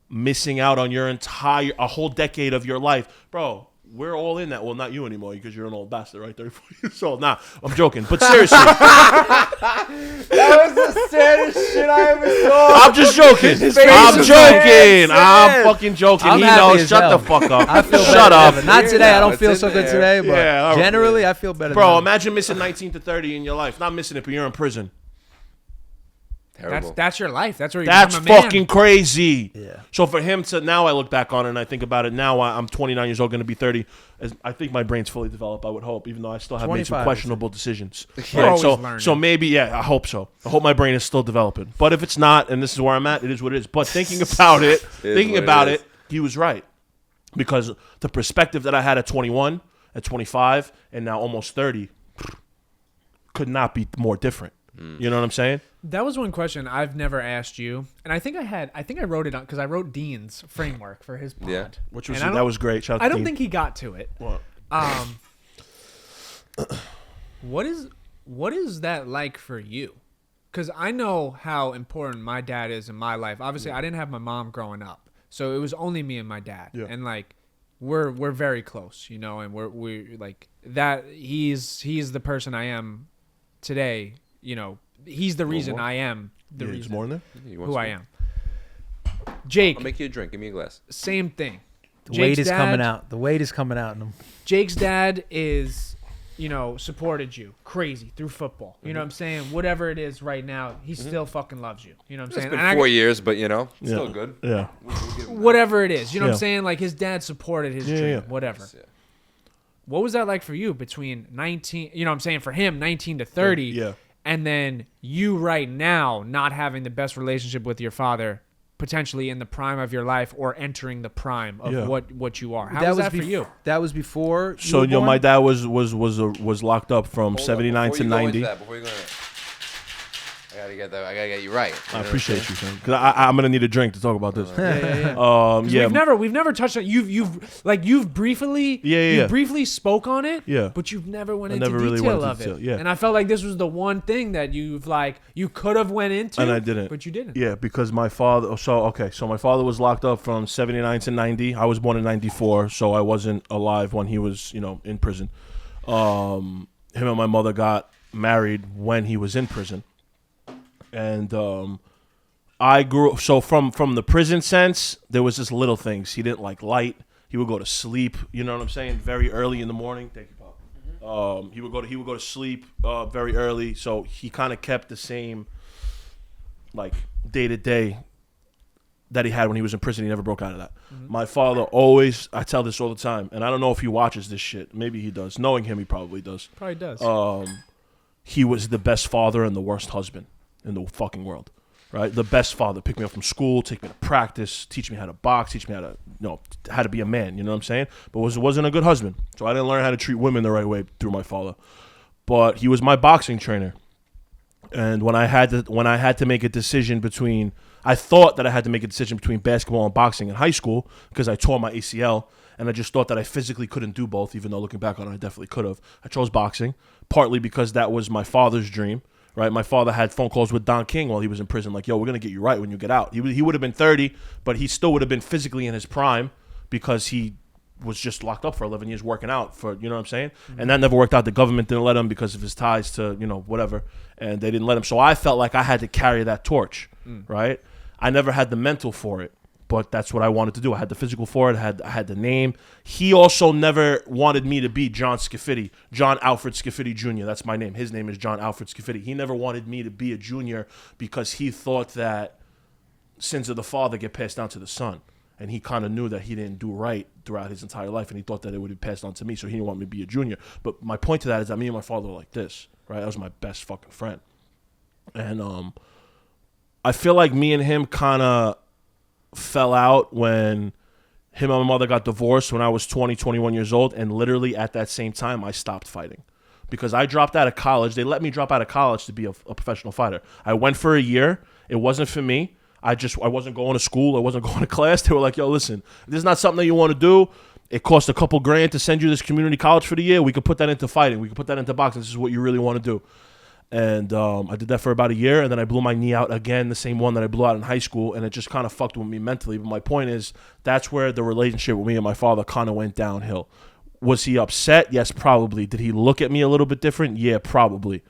missing out on a whole decade of your life, bro. We're all in that. Well, not you anymore because you're an old bastard, right? 34 years old. Nah, I'm joking. But seriously, That was the saddest shit I ever saw. I'm just joking. I'm was joking. sad. I'm fucking joking. I'm he happy knows. as Shut hell. the fuck up. I feel Shut better up. than ever. Not today. I don't It's feel in so good there. today, but Yeah, all right. generally I feel better. Bro, than imagine missing 19 to 30 in your life. Not missing it, but you're in prison. Terrible. That's your life. That's where you That's become a man. fucking crazy. Yeah. So for him to now, I look back on it and I think about it now. I'm 29 years old, going to be 30. I think my brain's fully developed. I would hope, even though I still have made some 25, questionable decisions. We're Right? always So learning. maybe, yeah, I hope so. I hope my brain is still developing. But if it's not, and this is where I'm at, it is what it is. But thinking about it, what it is. he was right, because the perspective that I had at 21, at 25, and now almost 30 could not be more different. You know what I'm saying? That was one question I've never asked you, and I think I wrote it on because I wrote Dean's framework for his pod. Yeah. Which was And that was great. Shout out to I don't Dean. think he got to it. What? What is that like for you? Because I know how important my dad is in my life. Obviously, I didn't have my mom growing up, so it was only me and my dad. Yeah. And like, we're very close, you know. And we're like that. He's the person I am today. You know, he's the reason more? I am the Yeah, reason more in there? You want who some? I am. Jake, I'll make you a drink. Give me a glass. same thing. The weight is coming out. The weight is coming out in him. Jake's dad is, you know, supported you crazy through football. You know what I'm saying? Whatever it is right now, he still fucking loves you. You know what I'm It's saying? been And 4 years, but you know, it's Yeah. still good. Yeah. whatever it is, you know what Yeah. I'm saying? Like his dad supported his Yeah, dream, yeah. whatever. Yeah. What was that like for you between 19, you know what I'm saying, for him 19 to 30, Yeah. and then you right now not having the best relationship with your father, potentially in the prime of your life or entering the prime of Yeah. what you are. How was that for you? That was before. So you were born? my dad was locked up from 79 to 90. Before you go into that, I gotta get you right. I appreciate you, man. Cause I'm gonna need a drink to talk about this. Yeah. 'Cause Yeah. we've never touched on you've briefly Yeah. briefly spoke on it, Yeah. but you've never went I into never really detail went into of it. detail, yeah. And I felt like this was the one thing that you could have went into, And I didn't. but you didn't. Yeah, because my father. So my father was locked up from 79 to 90. I was born in 94, so I wasn't alive when he was, in prison. Him and my mother got married when he was in prison, and I grew. So from the prison sense, there was just little things. He didn't like light. He would go to sleep. You know what I'm saying? Very early in the morning. Thank you, Pop. He would go to sleep very early. So he kind of kept the same, like, day to day that he had when he was in prison. He never broke out of that. My father always. I tell this all the time, and I don't know if he watches this shit. Maybe he does. Knowing him, he probably does. Probably does. He was the best father and the worst husband in the fucking world, right? The best father. Pick me up from school, take me to practice, teach me how to box, teach me how to be a man. You know what I'm saying? But wasn't a good husband. So I didn't learn how to treat women the right way through my father. But he was my boxing trainer. And when I had to make a decision between, I thought that I had to make a decision between basketball and boxing in high school because I tore my ACL. And I just thought that I physically couldn't do both, even though looking back on it, I definitely could have. I chose boxing, partly because that was my father's dream, right? My father had phone calls with Don King while he was in prison, like, yo, we're going to get you right when you get out. He would have been 30, but he still would have been physically in his prime because he was just locked up for 11 years working out for, you know what I'm saying? And that never worked out. The government didn't let him because of his ties to, whatever, and they didn't let him. So I felt like I had to carry that torch, right? I never had the mental for it. But that's what I wanted to do. I had the physical for it. I had the name. He also never wanted me to be John Scafiddi, John Alfred Scafiddi Jr. That's my name. His name is John Alfred Scafiddi. He never wanted me to be a junior because he thought that sins of the father get passed down to the son. And he kind of knew that he didn't do right throughout his entire life, and he thought that it would be passed on to me, so he didn't want me to be a junior. But my point to that is that me and my father were like this, right? That was my best fucking friend. And I feel like me and him kind of fell out when him and my mother got divorced when I was 21 years old, and literally at that same time I stopped fighting because I dropped out of college. They let me drop out of college to be a professional fighter. I went for a year. It wasn't for me. I wasn't going to school. I wasn't going to class. They were like, yo, listen, this is not something that you want to do. It costs a couple grand to send you this community college for the year. We could put that into fighting. We could put that into boxing. This is what you really want to do. And I did that for about a year, and then I blew my knee out again, the same one that I blew out in high school, and it just kind of fucked with me mentally. But my point is, that's where the relationship with me and my father kind of went downhill. Was he upset? Yes, probably. Did he look at me a little bit different? Yeah, probably.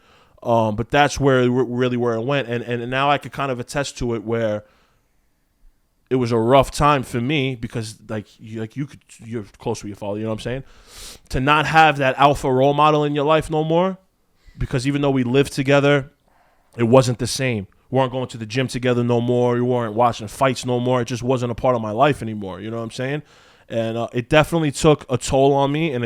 But that's where it went, and now I could kind of attest to it, where it was a rough time for me because you're close with your father, you know what I'm saying? To not have that alpha role model in your life no more. Because even though we lived together, it wasn't the same. We weren't going to the gym together no more. We weren't watching fights no more. It just wasn't a part of my life anymore. You know what I'm saying? And it definitely took a toll on me. And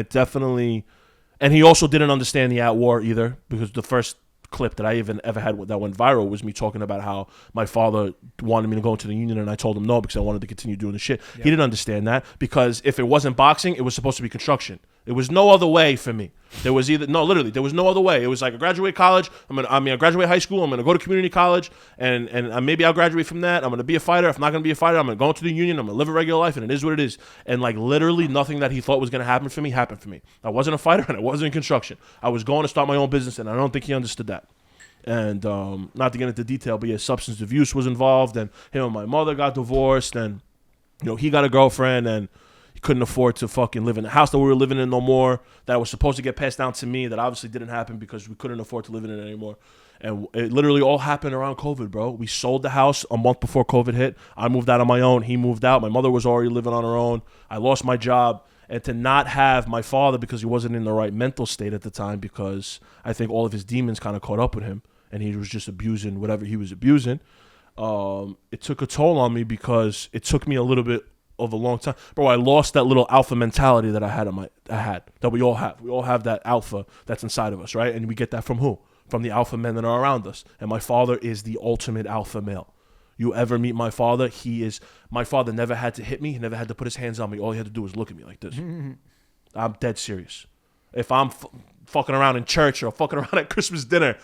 he also didn't understand the at war either. Because the first clip that I even ever had that went viral was me talking about how my father wanted me to go into the union, and I told him no because I wanted to continue doing the shit. Yeah. He didn't understand that because if it wasn't boxing, it was supposed to be construction. There was no other way for me. There was literally, there was no other way. It was like I graduate college. I graduate high school. I'm gonna go to community college, and maybe I'll graduate from that. I'm gonna be a fighter. If I'm not gonna be a fighter, I'm gonna go into the union. I'm gonna live a regular life, and it is what it is. And like literally, nothing that he thought was gonna happen for me happened for me. I wasn't a fighter, and I wasn't in construction. I was going to start my own business, and I don't think he understood that. And not to get into detail, but yeah, substance abuse was involved, and him and my mother got divorced, and he got a girlfriend, and he couldn't afford to fucking live in the house that we were living in no more. That was supposed to get passed down to me. That obviously didn't happen because we couldn't afford to live in it anymore. And it literally all happened around COVID, bro. We sold the house a month before COVID hit. I moved out on my own. He moved out. My mother was already living on her own. I lost my job. And to not have my father, because he wasn't in the right mental state at the time, because I think all of his demons kind of caught up with him, and he was just abusing whatever he was abusing. It took a toll on me because it took me a little bit of a long time, bro. I lost that little alpha mentality that I had that we all have. We all have that alpha that's inside of us, right? And we get that from who? From the alpha men that are around us. And my father is the ultimate alpha male. You ever meet my father? My father never had to hit me. He never had to put his hands on me. All he had to do was look at me like this. I'm dead serious. If I'm fucking around in church or fucking around at Christmas dinner,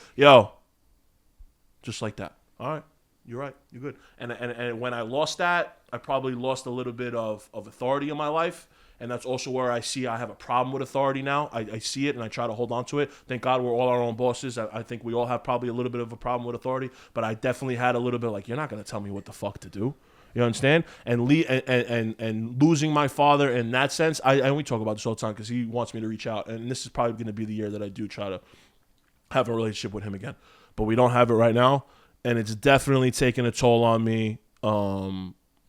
just like that. All right. You're right. You're good. And when I lost that, I probably lost a little bit of authority in my life. And that's also where I see I have a problem with authority now. I see it and I try to hold on to it. Thank God we're all our own bosses. I think we all have probably a little bit of a problem with authority. But I definitely had a little bit like, you're not going to tell me what the fuck to do. You understand? And losing my father in that sense, and we talk about this all the time because he wants me to reach out. And this is probably going to be the year that I do try to have a relationship with him again. But we don't have it right now. And it's definitely taken a toll on me,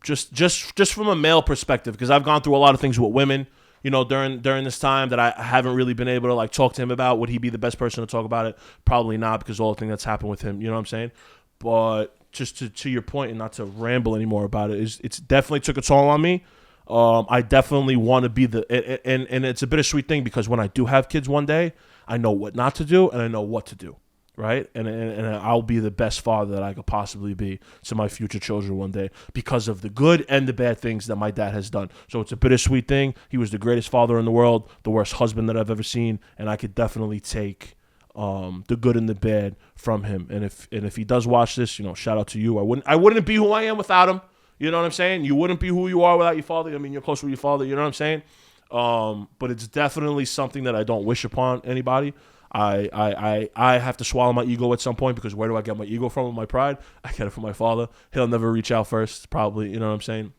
just from a male perspective, because I've gone through a lot of things with women, during this time that I haven't really been able to like talk to him about. Would he be the best person to talk about it? Probably not, because all the thing that's happened with him, you know what I'm saying? But just to your point, and not to ramble anymore about it, it's definitely took a toll on me. I definitely want to be and it's a bittersweet thing, because when I do have kids one day, I know what not to do and I know what to do. Right? And I'll be the best father that I could possibly be to my future children one day, because of the good and the bad things that my dad has done. So it's a bittersweet thing. He was the greatest father in the world, the worst husband that I've ever seen, and I could definitely take the good and the bad from him. And if he does watch this, shout out to you. I wouldn't be who I am without him. You know what I'm saying? You wouldn't be who you are without your father. I mean, you're close with your father. You know what I'm saying? But it's definitely something that I don't wish upon anybody. I have to swallow my ego at some point, because where do I get my ego from with my pride? I get it from my father. He'll never reach out first, probably. You know what I'm saying?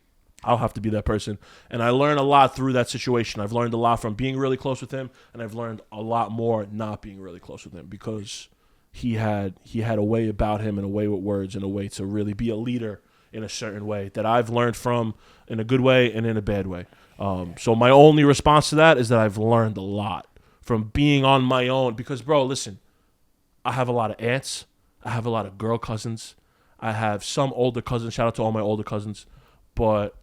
I'll have to be that person. And I learned a lot through that situation. I've learned a lot from being really close with him, and I've learned a lot more not being really close with him, because he had a way about him, and a way with words, and a way to really be a leader in a certain way that I've learned from in a good way and in a bad way. So my only response to that is that I've learned a lot from being on my own, because, bro, listen, I have a lot of aunts. I have a lot of girl cousins. I have some older cousins. Shout out to all my older cousins. But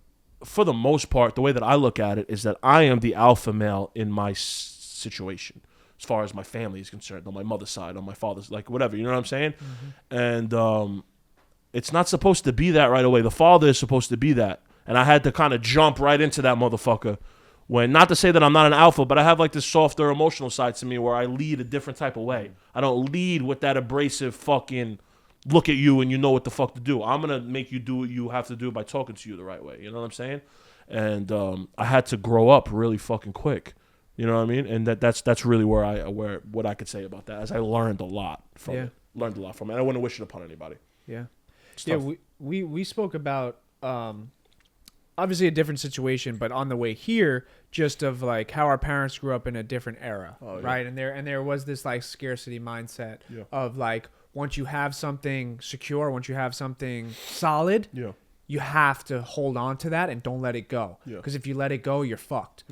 for the most part, the way that I look at it is that I am the alpha male in my situation, as far as my family is concerned, on my mother's side, on my father's, like whatever, you know what I'm saying? Mm-hmm. And it's not supposed to be that right away. The father is supposed to be that. And I had to kind of jump right into that motherfucker. When, not to say that I'm not an alpha, but I have like this softer emotional side to me where I lead a different type of way. I don't lead with that abrasive fucking look at you and you know what the fuck to do. I'm going to make you do what you have to do by talking to you the right way. You know what I'm saying? And I had to grow up really fucking quick. You know what I mean? And that's really what I could say about that, as I learned a lot from it. Learned a lot from it. I wouldn't wish it upon anybody. Yeah. We spoke about obviously a different situation, but on the way here, just of like how our parents grew up in a different era, right? And there was this like scarcity mindset of like, once you have something secure, once you have something solid, you have to hold on to that and don't let it go. Because if you let it go, you're fucked.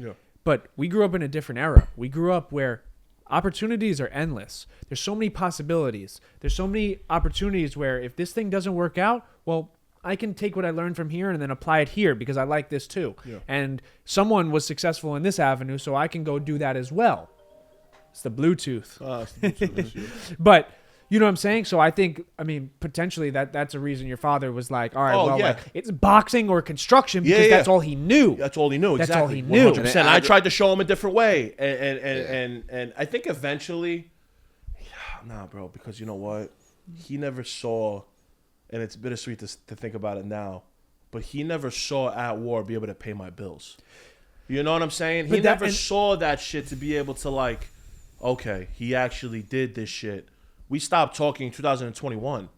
But we grew up in a different era. We grew up where opportunities are endless. There's so many possibilities. There's so many opportunities where if this thing doesn't work out, well, I can take what I learned from here and then apply it here because I like this too. And someone was successful in this avenue, so I can go do that as well. It's the Bluetooth. It's the Bluetooth. But, You know what I'm saying? So I think, I mean, potentially that's a reason your father was like, all right, Oh, well, yeah. like, it's boxing or construction because Yeah. that's all he knew. That's all he knew. That's Exactly. all he knew. 100%. And I tried to show him a different way, and I think eventually, nah, bro, because you know what, he never saw, and it's bittersweet to think about it now, but he never saw at war be able to pay my bills. You know what I'm saying? He never saw that shit to be able to like, okay, he actually did this shit. We stopped talking in 2021.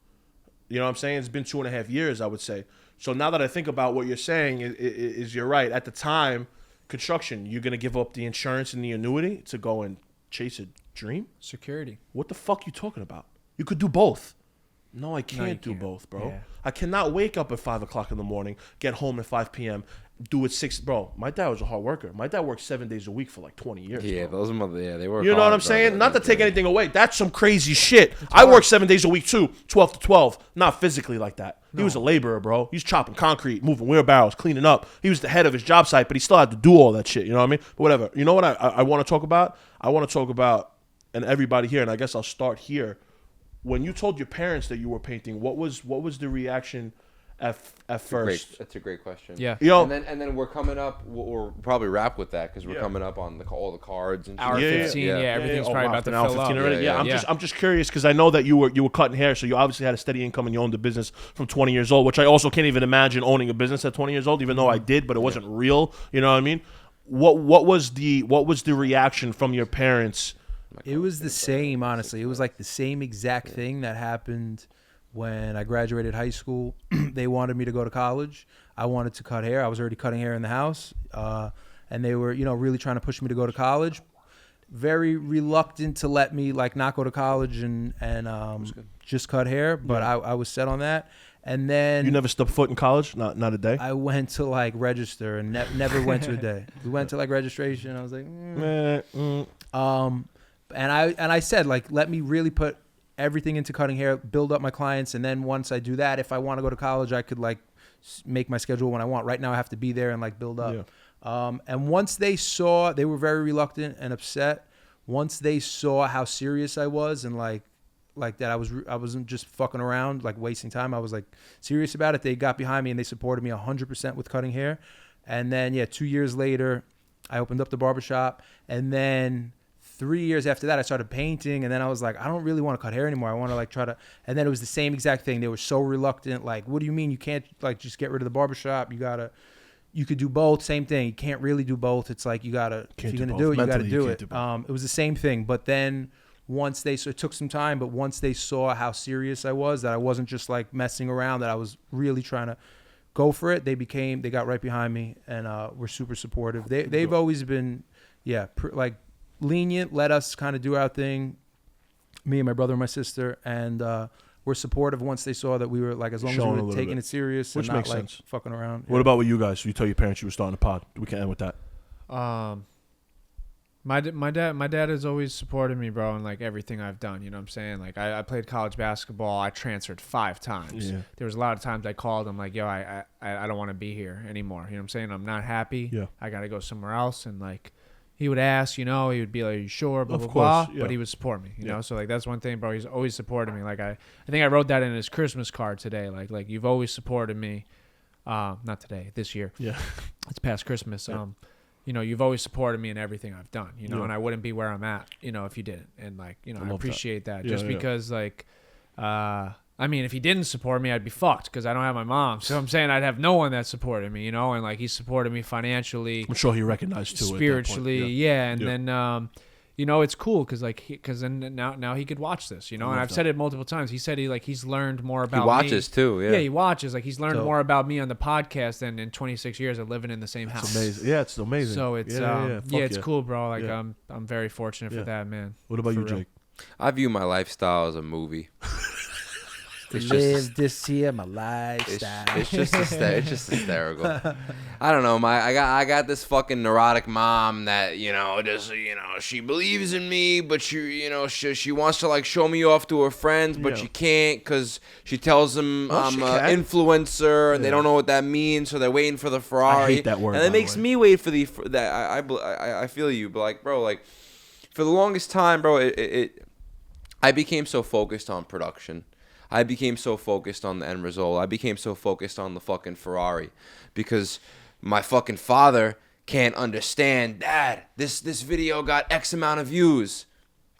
You know what I'm saying? It's been 2.5 years, I would say. So now that I think about what you're saying, is you're right. At the time, construction, you're going to give up the insurance and the annuity to go and chase a dream? Security. What the fuck you talking about? You could do both. No, I can't do both, bro. Yeah. I cannot wake up at 5 o'clock in the morning, get home at 5 p.m., do it 6. Bro, my dad was a hard worker. My dad worked 7 days a week for like 20 years. Yeah, bro. those they were. You know what I'm saying? Not to take anything away. That's some crazy shit. I worked 7 days a week too, 12 to 12. Not physically like that. He was a laborer, bro. He was chopping concrete, moving wheelbarrows, cleaning up. He was the head of his job site, but he still had to do all that shit. You know what I mean? But whatever. You know what I want to talk about? I want to talk about, and everybody here, and I guess I'll start here. When you told your parents that you were painting, what was the reaction at first? That's a great question. Yeah. You know, And then we're coming up. We'll probably wrap with that because we're coming up on all the cards and Hour shit. 15, everything's Oh, probably wow, about to an hour fill 15 up. already? Yeah, Yeah, yeah. I'm just curious because I know that you were cutting hair, so you obviously had a steady income and you owned a business from 20 years old, which I also can't even imagine owning a business at 20 years old, even though I did, but it wasn't real. You know what I mean? What was the reaction from your parents? It was the same, honestly. It was like the same exact thing that happened when I graduated high school. They wanted me to go to college. I wanted to cut hair. I was already cutting hair in the house. And they were, really trying to push me to go to college. Very reluctant to let me like not go to college and just cut hair. But I was set on that. And then You never stepped foot in college? Not a day? I went to like register and never went to a day. We went to like registration. I was like, And I said, like, let me really put everything into cutting hair, build up my clients, and then once I do that, if I want to go to college, I could like make my schedule when I want. Right now, I have to be there and like build up. Yeah. And once they saw, they were very reluctant and upset. Once they saw how serious I was and like that, I wasn't just fucking around, like wasting time. I was like serious about it. They got behind me and they supported me 100% with cutting hair. And then 2 years later, I opened up the barbershop, and then 3 years after that, I started painting, and then I was like, I don't really want to cut hair anymore. I want to like try to, and then it was the same exact thing. They were so reluctant. Like, what do you mean you can't like just get rid of the barbershop? You could do both. Same thing. You can't really do both. It's like if you're gonna do it, you got to do it. It was the same thing. But then once it took some time, but once they saw how serious I was, that I wasn't just like messing around, that I was really trying to go for it, they got right behind me and were super supportive. They've always been, like lenient, let us kind of do our thing, me and my brother and my sister, and were supportive once they saw that we were like, as long as we were taking it serious, which and not makes like sense. fucking around. What about with you guys? You tell your parents you were starting a pod. We can end with that. My dad has always supported me, bro, in like everything I've done. You know what I'm saying? Like I played college basketball. I transferred 5 times. Yeah. There was a lot of times I called him like, yo, I don't want to be here anymore. You know what I'm saying? I'm not happy. Yeah. I got to go somewhere else. And like he would ask, he would be like, are you sure? Blah, blah, blah. Yeah. But he would support me, you know? So like that's one thing, bro. He's always supported me. Like I think I wrote that in his Christmas card today. Like you've always supported me. Not today, this year. Yeah. It's past Christmas. Yeah. You've always supported me in everything I've done, and I wouldn't be where I'm at, if you didn't. And like, I appreciate that. Just because like, I mean, if he didn't support me, I'd be fucked because I don't have my mom. So I'm saying I'd have no one that supported me, and like he supported me financially. I'm sure he recognized too. Spiritually. And then, it's cool because then now he could watch this, and I've said it multiple times. He said he's learned more about me. He watches too, yeah. Yeah, he watches. Like he's learned more about me on the podcast than in 26 years of living in the same house. It's amazing. Yeah, it's amazing. So it's it's cool, bro. Like I'm very fortunate for that, man. What about you, Jake? I view my lifestyle as a movie. This year, my lifestyle. It's just hysterical. I don't know. I got this fucking neurotic mom that she believes in me, but she wants to like show me off to her friends, but she can't because she tells them I'm an influencer and they don't know what that means, so they're waiting for the Ferrari. I hate that word, and it makes me wait for that. I feel you, but like, bro, like for the longest time, bro, I became so focused on production. I became so focused on the end result. I became so focused on the fucking Ferrari because my fucking father can't understand. Dad, this video got X amount of views.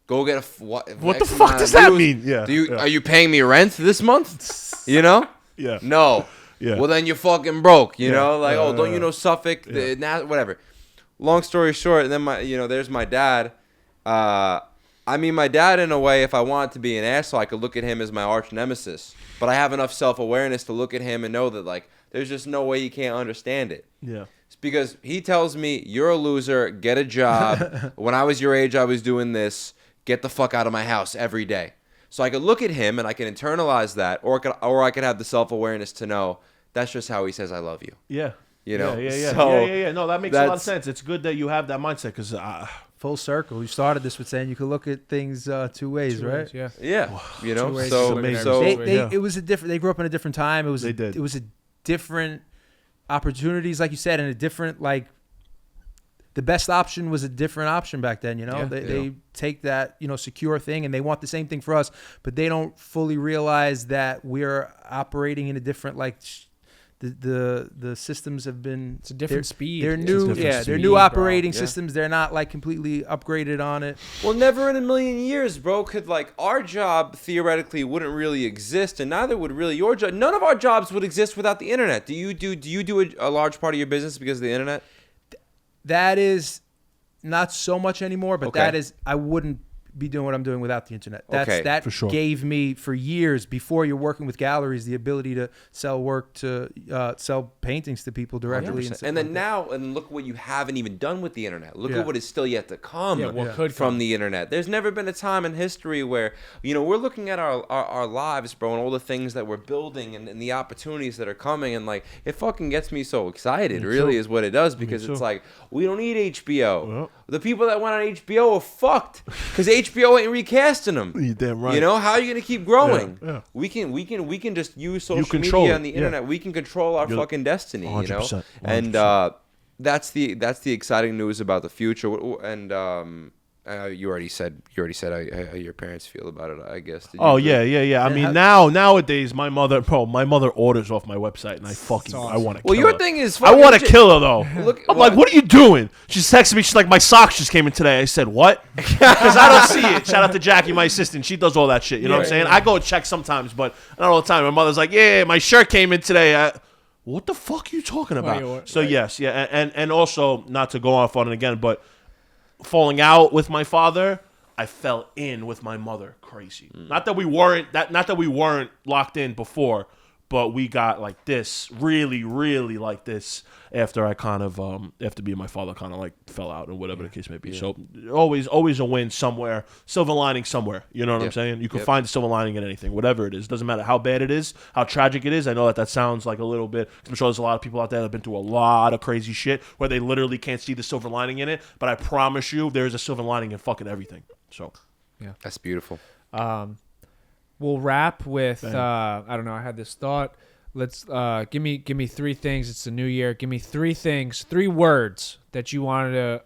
Go get What X the fuck amount does of that views. mean? Yeah. Are you paying me rent this month? You know? Yeah. No. Yeah. Well, then you're fucking broke. You Yeah. know, like, don't you know Suffolk? Yeah. Whatever. Long story short, and then there's my dad. I mean, my dad, in a way, if I wanted to be an asshole, I could look at him as my arch nemesis. But I have enough self-awareness to look at him and know that, like, there's just no way he can't understand it. Yeah. It's because he tells me, you're a loser, get a job. When I was your age, I was doing this. Get the fuck out of my house every day. So I could look at him and I can internalize that, or I could have the self-awareness to know that's just how he says I love you. Yeah. You know? Yeah. So Yeah. No, that makes a lot of sense. It's good that you have that mindset because Full circle. You started this with saying you could look at things 2 ways, right? Yeah. Yeah, you know. Two ways So to look at every so situation. It was a different. They grew up in a different time. It was. They did. It was a different opportunities, like you said, and a different like. The best option was a different option back then. You know, Yeah. they take that secure thing and they want the same thing for us, but they don't fully realize that we're operating in a different like. The systems have been. It's a different speed. They're It's a new. different Yeah, they're speed, new bro. operating Yeah. systems. They're not like completely upgraded on it. Well, never in a million years, bro, could like our job theoretically wouldn't really exist, and neither would really your job. None of our jobs would exist without the internet. Do you do a large part of your business because of the internet? That is not so much anymore, but Okay. that is I wouldn't be doing what I'm doing without the internet. Okay, That for sure. gave me for years before you're working with galleries the ability to sell work to sell paintings to people directly. 100%. stuff And then like that. now, and look what you haven't even done with the internet. Look Yeah. at what is still yet to come Yeah, what could from come. the internet. There's never been a time in history where, we're looking at our lives, bro, and all the things that we're building and the opportunities that are coming. And, like, it fucking gets me so excited, really, is what it does, because it's like, we don't need HBO. Well. The people that went on HBO are fucked because HBO ain't recasting them. You damn right. You know, how are you going to keep growing? Yeah. We can just use social control media it, and the yeah. internet. We can control our You're- fucking destiny, 100%, And 100%. that's the exciting news about the future. And you already said how your parents feel about it, I guess. Did you Oh agree? yeah. I And mean, how- nowadays, my mother orders off my website, and I awesome. want to. Well, kill your her. thing is I want to fucking kill her though. Look, I'm like, what are you doing? She's texting me. She's like, my socks just came in today. I said, what? Because I don't see it. Shout out to Jackie, my assistant. She does all that shit. You know what I'm saying? I go check sometimes, but not all the time. My mother's like, yeah, my shirt came in today. What the fuck are you talking about? Yes, yeah, and also not to go off on it again, but falling out with my father, I fell in with my mother crazy. Not that we weren't locked in before, but we got like this, really, really like this after I kind of after being my father kind of like fell out or whatever the case may be. So always a win somewhere, silver lining somewhere. You know what I'm saying? You can find a silver lining in anything, whatever it is. Doesn't matter how bad it is, how tragic it is. I know that sounds like a little bit. I'm sure there's a lot of people out there that have been through a lot of crazy shit where they literally can't see the silver lining in it. But I promise you, there's a silver lining in fucking everything. So That's beautiful. We'll wrap with I don't know. I had this thought. Let's give me 3 things. It's the new year. Give me 3 things, 3 words that you wanted to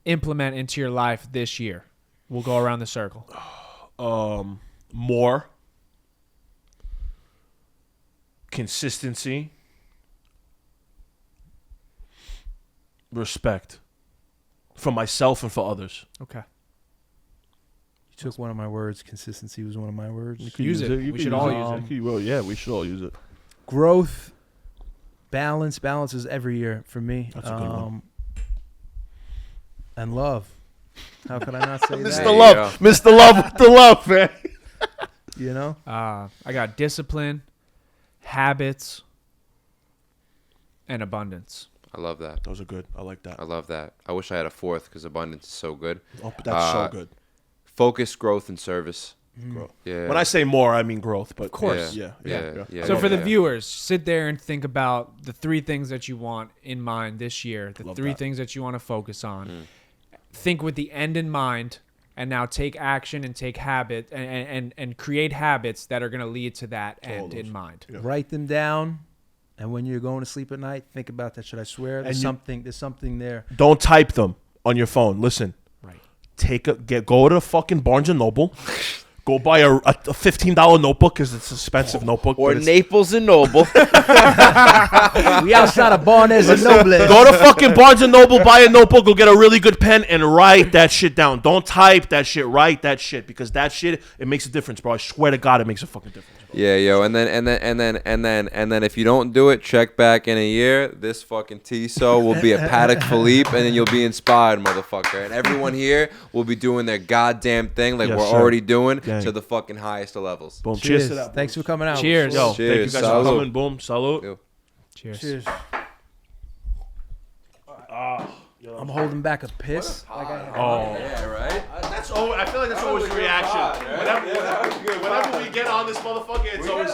implement into your life this year. We'll go around the circle. more consistency, respect for myself and for others. Okay. You took one of my words. Consistency was one of my words. Use it. We should all use it. Well, yeah, we should all use it. Growth, balance is every year for me. That's a good one. And love. How could I not say There Mr. you Love, go. Mr. Love with the love, man. You know? I got discipline, habits, and abundance. I love that. Those are good. I like that. I love that. I wish I had a 4th because abundance is so good. Oh, but that's so good. Focus, growth, and service. Growth. Yeah. When I say more, I mean growth. But of course. yeah. So for the yeah. viewers, sit there and think about the 3 things that you want in mind this year, the Love 3 that. things that you want to focus on. Think with the end in mind, and now take action and take habit and create habits that are going to lead to that end in mind. Yeah. Write them down. And when you're going to sleep at night, think about that. Should I swear? There's something there. Don't type them on your phone. Listen. Right. Go to fucking Barnes and Noble, Go buy a $15 notebook because it's an expensive notebook. Or but it's- Naples and Noble. We outside of Barnes and Noble. Go to fucking Barnes and Noble, buy a notebook, go get a really good pen, and write that shit down. Don't type that shit. Write that shit because that shit it makes a difference, bro. I swear to God, it makes a fucking difference. Yeah, yo, and then if you don't do it, check back in a year. This fucking Tissot will be a Patek Philippe, and then you'll be inspired, motherfucker. And everyone here will be doing their goddamn thing like Yes, we're sir. already doing Gang. to the fucking highest of levels. Boom. Cheers. Cheers to that. Thanks for coming out. Cheers. Yo, thank you Cheers. guys for Salud. coming. Boom. Salute. Yo. Cheers. Cheers. I'm holding back a piss. Oh, Yeah, right? that's always. I feel like that's always the reaction. Whenever we get on this motherfucker, it's always.